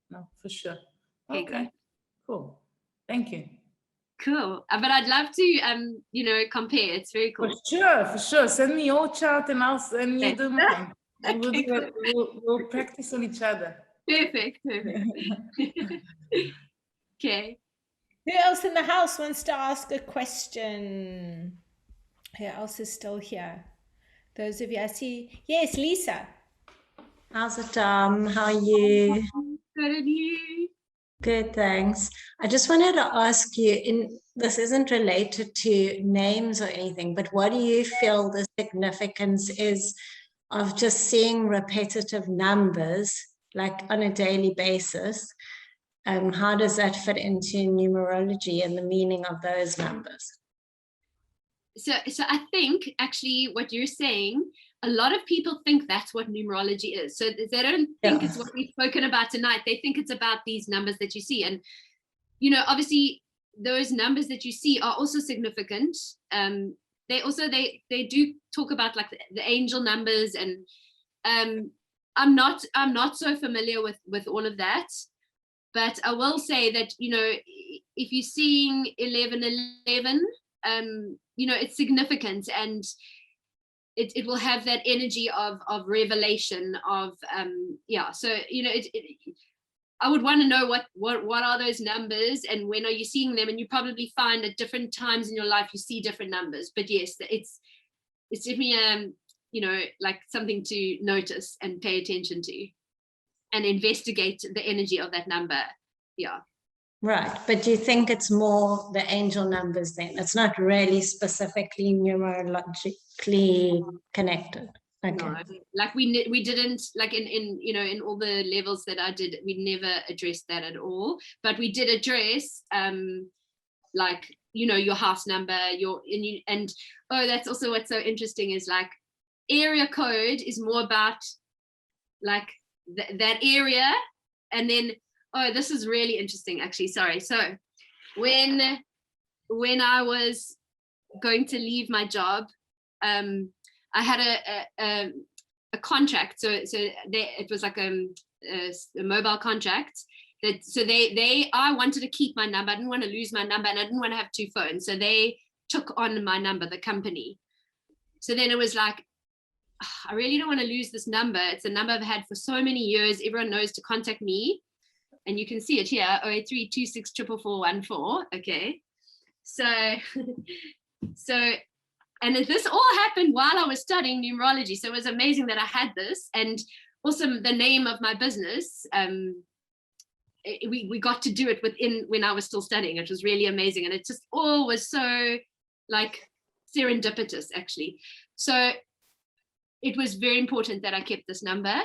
No, for sure. Okay, Cool. Thank you. cool. But I'd love to, you know, compare. It's very cool. For sure. Send me your chart and I'll send you the mine. And Okay, we'll practice on each other. Perfect. Okay. Who else in the house wants to ask a question? Who else is still here? Those of you I see. Yes, Lisa. How's it, How are you? Good, and you? Good, thanks. I just wanted to ask you, this isn't related to names or anything, but what do you feel the significance is of just seeing repetitive numbers, like on a daily basis? How does that fit into numerology and the meaning of those numbers? So I think actually what you're saying, a lot of people think that's what numerology is. So they don't think it's what we've spoken about tonight. They think it's about these numbers that you see. And, you know, obviously those numbers that you see are also significant. They also, they do talk about like the angel numbers, and I'm not so familiar with all of that. But I will say that, you know, if you're seeing 1111, you know, it's significant, and it will have that energy of revelation, of yeah. So, you know, I would want to know what are those numbers, and when are you seeing them? And you probably find at different times in your life you see different numbers. But yes, it's definitely you know, like something to notice and pay attention to, and investigate the energy of that number. Yeah. Right, but do you think it's more the angel numbers then? It's not really specifically numerologically connected. Okay. No, like we didn't, like in you know, in all the levels that I did, we never addressed that at all. But we did address like, you know, your house number, and oh, that's also what's so interesting is like area code is more about like that area. And then, oh, this is really interesting actually, sorry. So when I was going to leave my job, I had a contract. So it was like a mobile contract. I wanted to keep my number. I didn't want to lose my number, and I didn't want to have two phones. So they took on my number, the company. So then it was like, I really don't want to lose this number. It's a number I've had for so many years. Everyone knows to contact me. And you can see it here, 083264414. Okay. So, and this all happened while I was studying numerology. So it was amazing that I had this. And also the name of my business, we got to do it when I was still studying. It was really amazing. And it just all was so like serendipitous actually. So it was very important that I kept this number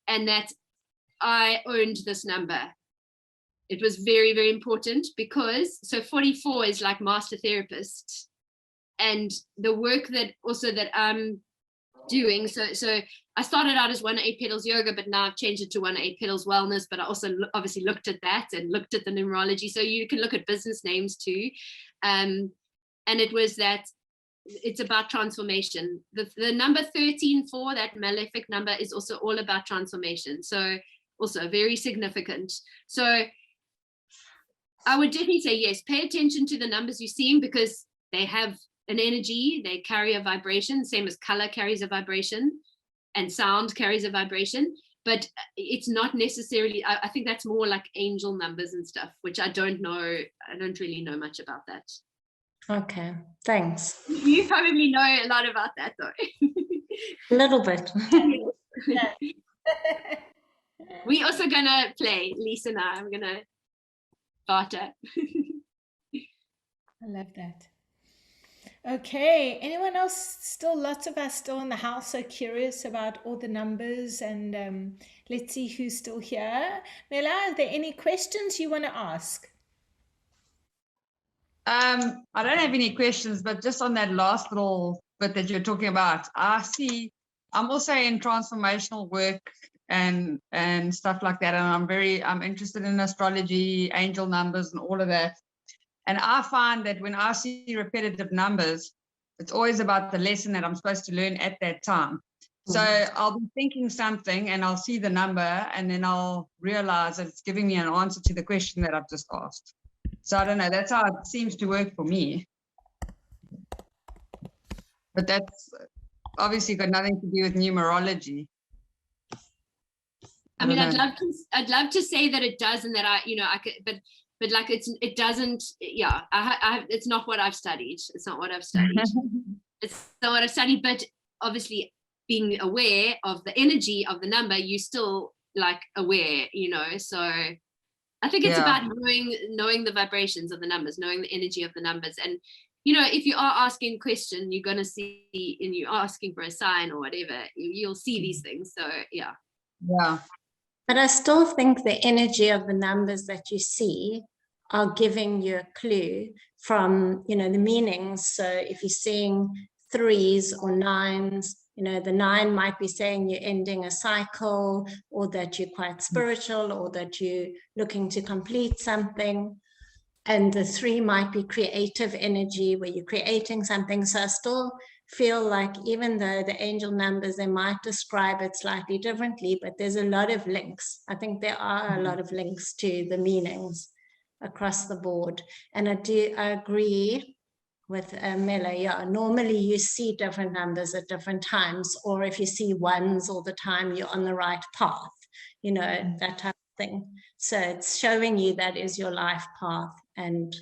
and that I owned this number. It was very, very important because, so 44 is like master therapist, and the work that I'm doing. So I started out as 108 Petals Yoga, but now I've changed it to 108 Petals Wellness. But I also obviously looked at that and looked at the numerology. So you can look at business names too. And it was that it's about transformation. The number 13-4, that malefic number, is also all about transformation. So also very significant. So I would definitely say yes, pay attention to the numbers you're seeing because they have an energy, they carry a vibration, same as color carries a vibration and sound carries a vibration, but it's not necessarily, I think that's more like angel numbers and stuff, which I don't know. I don't really know much about that. Okay, thanks. You probably know a lot about that though. A little bit. We also gonna play, Lisa and I'm gonna barter. I love that. Okay, anyone else? Still lots of us still in the house, so curious about all the numbers, and let's see who's still here. Mela, are there any questions you want to ask? I don't have any questions, but just on that last little bit that you're talking about, I'm also in transformational work and stuff like that, and I'm interested in astrology, angel numbers and all of that. And I find that when I see repetitive numbers, It's always about the lesson that I'm supposed to learn at that time. So I'll be thinking something and I'll see the number and then I'll realize that it's giving me an answer to the question that I've just asked. So I don't know, that's how it seems to work for me. But that's obviously got nothing to do with numerology. I mean, don't know. I'd love to say that it does, and that I could, but like it doesn't. Yeah, it's not what I've studied. It's not what I've studied. It's not what I've studied. But obviously, being aware of the energy of the number, you still like aware, So I think it's about knowing the vibrations of the numbers, knowing the energy of the numbers, and if you are asking a question, you're gonna see, and you're asking for a sign or whatever, you'll see these things. So yeah. Yeah. But I still think the energy of the numbers that you see are giving you a clue from, the meanings. So if you're seeing 3s or 9s, the 9 might be saying you're ending a cycle, or that you're quite spiritual, or that you're looking to complete something. And the 3 might be creative energy, where you're creating something. So I still feel like, even though the angel numbers, they might describe it slightly differently, but there's a lot of links. I think there are a lot of links to the meanings across the board. And I agree with Mela. Yeah, normally you see different numbers at different times, or if you see 1s all the time, you're on the right path, that type of thing. So it's showing you that is your life path, and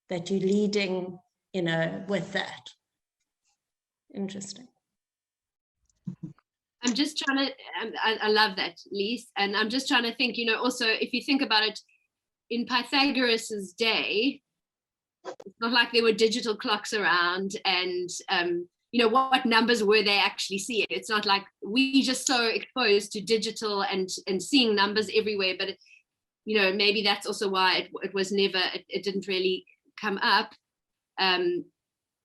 that you're leading, with that. Interesting. I'm just trying to, I love that, Lise. And I'm just trying to think, also, if you think about it, in Pythagoras's day, it's not like there were digital clocks around, and, what numbers were they actually seeing? It's not like we just so exposed to digital and seeing numbers everywhere, but, maybe that's also why it was never, it didn't really come up.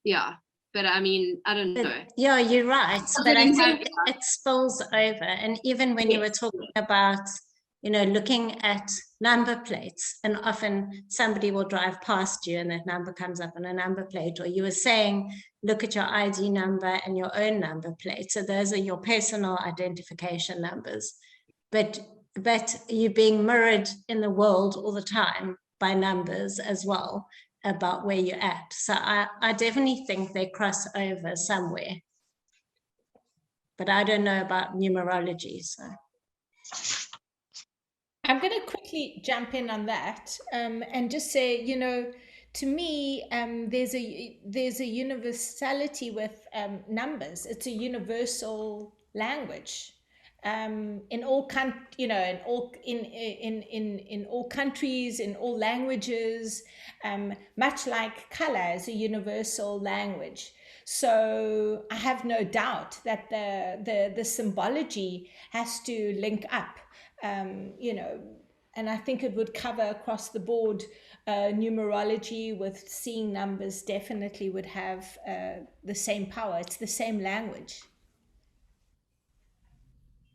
Yeah. But I mean, I don't know. Yeah, you're right. But I think it spills over. And even when you were talking about, looking at number plates, and often somebody will drive past you and that number comes up on a number plate, or you were saying, look at your ID number and your own number plate. So those are your personal identification numbers. But you're being mirrored in the world all the time by numbers as well, about where you're at. So I definitely think they cross over somewhere, but I don't know about numerology. So I'm going to quickly jump in on that, and just say, to me, there's a universality with numbers. It's a universal language. In all in all countries, in all languages, much like color is a universal language. So I have no doubt that the symbology has to link up, and I think it would cover across the board. Numerology with seeing numbers definitely would have the same power. It's the same language.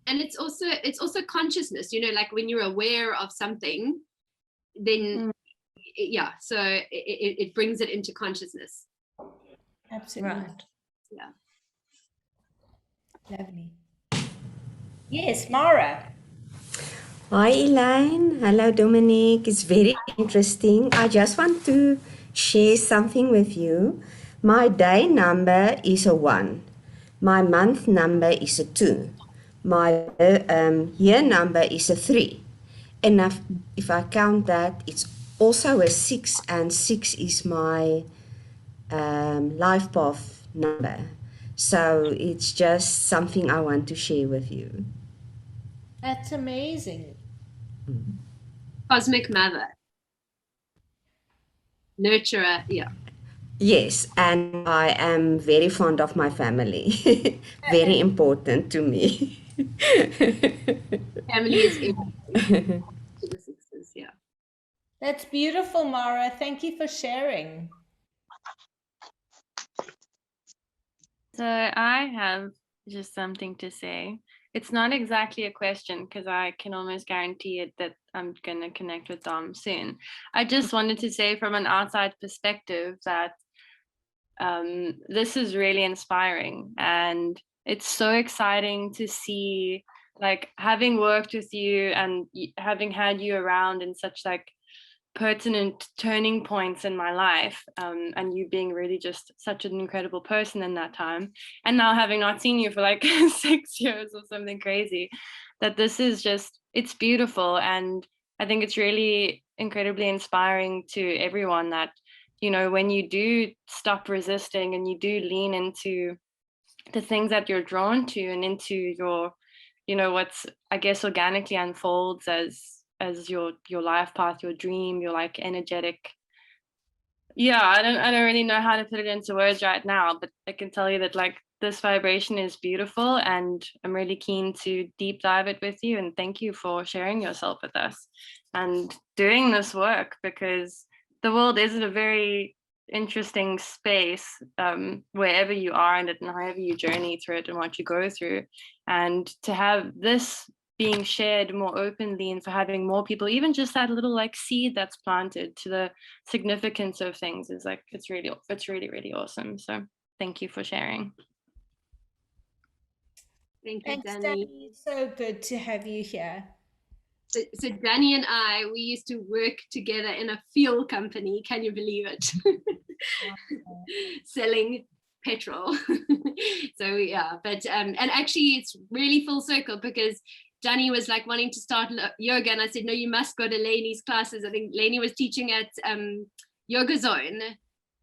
And it's also consciousness, like when you're aware of something, then so it brings it into consciousness. Absolutely. right. Yeah. Lovely. Yes, Mara. Hi, Elaine. Hello, Dominique. It's very interesting. I just want to share something with you. My day number is a 1. My month number is a 2. My year number is a 3. And if I count that, it's also a 6, and 6 is my life path number. So it's just something I want to share with you. That's amazing. Cosmic mother. Nurturer, yeah. Yes, and I am very fond of my family. Very important to me. Family is everything to the Sixes, yeah. That's beautiful, Mara. Thank you for sharing. So I have just something to say. It's not exactly a question, because I can almost guarantee it that I'm going to connect with Dom soon. I just wanted to say, from an outside perspective, that this is really inspiring, and it's so exciting to see, like, having worked with you and having had you around in such like pertinent turning points in my life, and you being really just such an incredible person in that time, and now having not seen you for like 6 years or something crazy, that this is just, it's beautiful. And I think it's really incredibly inspiring to everyone that, you know, when you do stop resisting and you do lean into the things that you're drawn to and into your, you know, what's, I guess, organically unfolds as your life path, your dream, your like energetic. Yeah, I don't really know how to put it into words right now, but I can tell you that like this vibration is beautiful, and I'm really keen to deep dive it with you. And thank you for sharing yourself with us and doing this work, because the world is a very interesting space, wherever you are in it and however you journey through it and what you go through. And to have this being shared more openly, and for having more people, even just that little like seed that's planted to the significance of things, is like, it's really, really awesome. So thank you for sharing. Thank you, Thanks, Danny. Danny. So good to have you here. So Danny and I, we used to work together in a fuel company. Can you believe it? Selling petrol. So yeah, but and actually it's really full circle, because Danny was like wanting to start yoga, and I said, no, you must go to Lainey's classes. I think Lainey was teaching at Yoga Zone.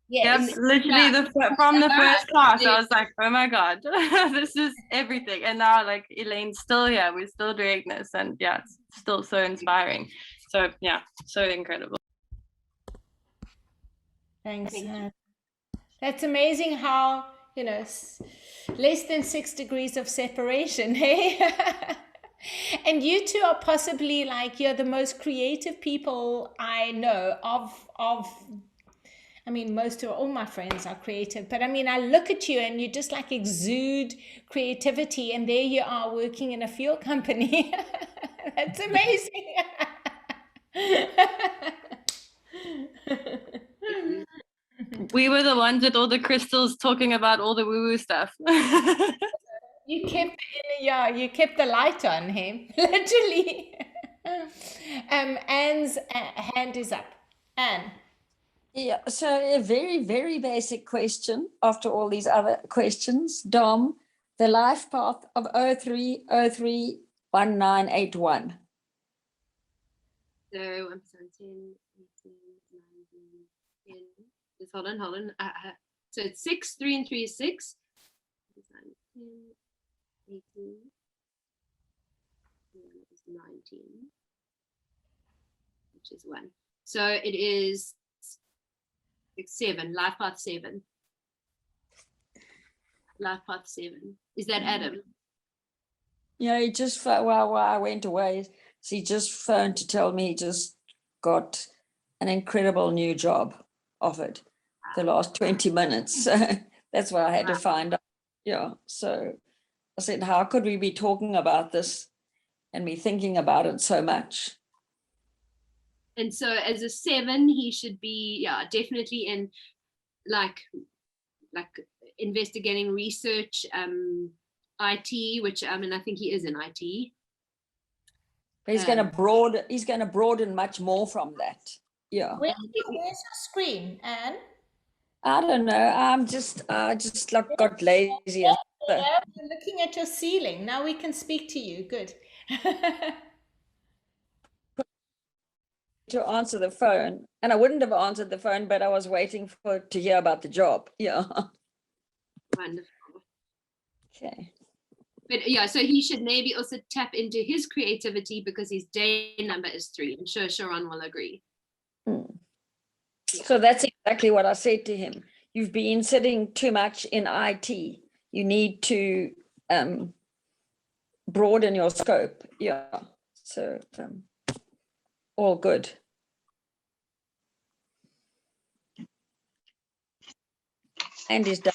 Yes. Yep, literally from the first class, I was like, oh my God, this is everything. And now like Elaine's still here, we're still doing this, and yeah, it's still so inspiring. So yeah, so incredible. Thanks. That's amazing how, you know, less than 6 degrees of separation, hey? And you two are possibly like, you're the most creative people I know of I mean, most of all my friends are creative, but I mean, I look at you and you just like exude creativity, and there you are working in a fuel company. That's amazing. We were the ones with all the crystals talking about all the woo-woo stuff. You kept the light on him, literally. Anne's hand is up. Anne. Yeah, so a very, very basic question after all these other questions. Dom, the life path of 03031981. So I'm 17, 18, 19, 10. Just hold on. So it's 6, 3 and 3 is 6. 19, 18, 19, which is 1. So it is 7, life path 7. Life path 7. Is that Adam? Yeah, he just, while I went away, so he just phoned to tell me he just got an incredible new job offered the last 20 minutes. So that's why I had to find out. Yeah, so I said, how could we be talking about this and be thinking about it so much? And so as a 7, he should be, yeah, definitely in like investigating research, IT, which I mean, I think he is in IT. But he's going to broaden much more from that. Yeah. Where's your screen, Anne? I don't know. I just like got lazy. You're looking at your ceiling. Now we can speak to you. Good. To answer the phone, and I wouldn't have answered the phone, but I was waiting to hear about the job. Yeah. Wonderful. Okay. But yeah, so he should maybe also tap into his creativity, because his day number is 3. I'm sure Sharon will agree. Yeah. So that's exactly what I said to him. You've been sitting too much in IT. You need to broaden your scope. Yeah. So all good. And he's done.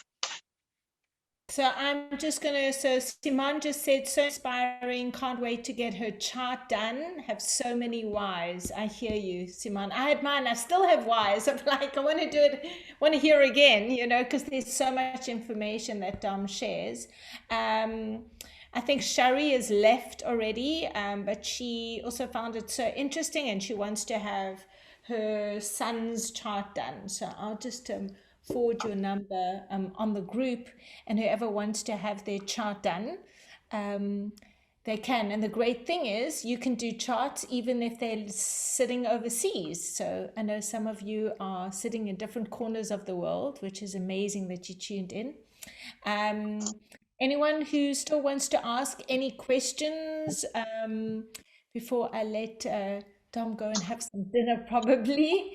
So I'm just gonna, so Simone just said, so inspiring, can't wait to get her chart done, have so many whys. I hear you, Simone. I had mine, I still have whys. I'm like, I want to do it, want to hear again, you know, because there's so much information that Dom shares. I think Shari is left already, but she also found it so interesting and she wants to have her son's chart done. So I'll just forward your number on the group, and whoever wants to have their chart done, they can. And the great thing is you can do charts even if they're sitting overseas. So I know some of you are sitting in different corners of the world, which is amazing that you tuned in. Anyone who still wants to ask any questions before I let Dom go and have some dinner probably.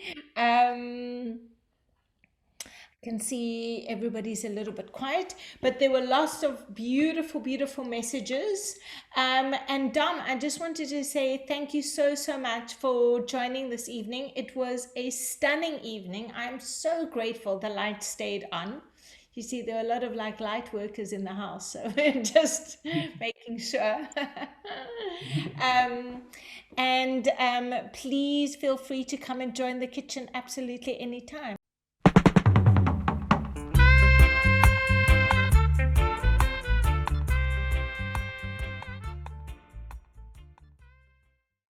Can see everybody's a little bit quiet, but there were lots of beautiful, beautiful messages. And Dom, I just wanted to say thank you so, so much for joining this evening. It was a stunning evening. I'm so grateful the light stayed on. You see, there are a lot of like light workers in the house, so we're just making sure. And please feel free to come and join the kitchen absolutely anytime.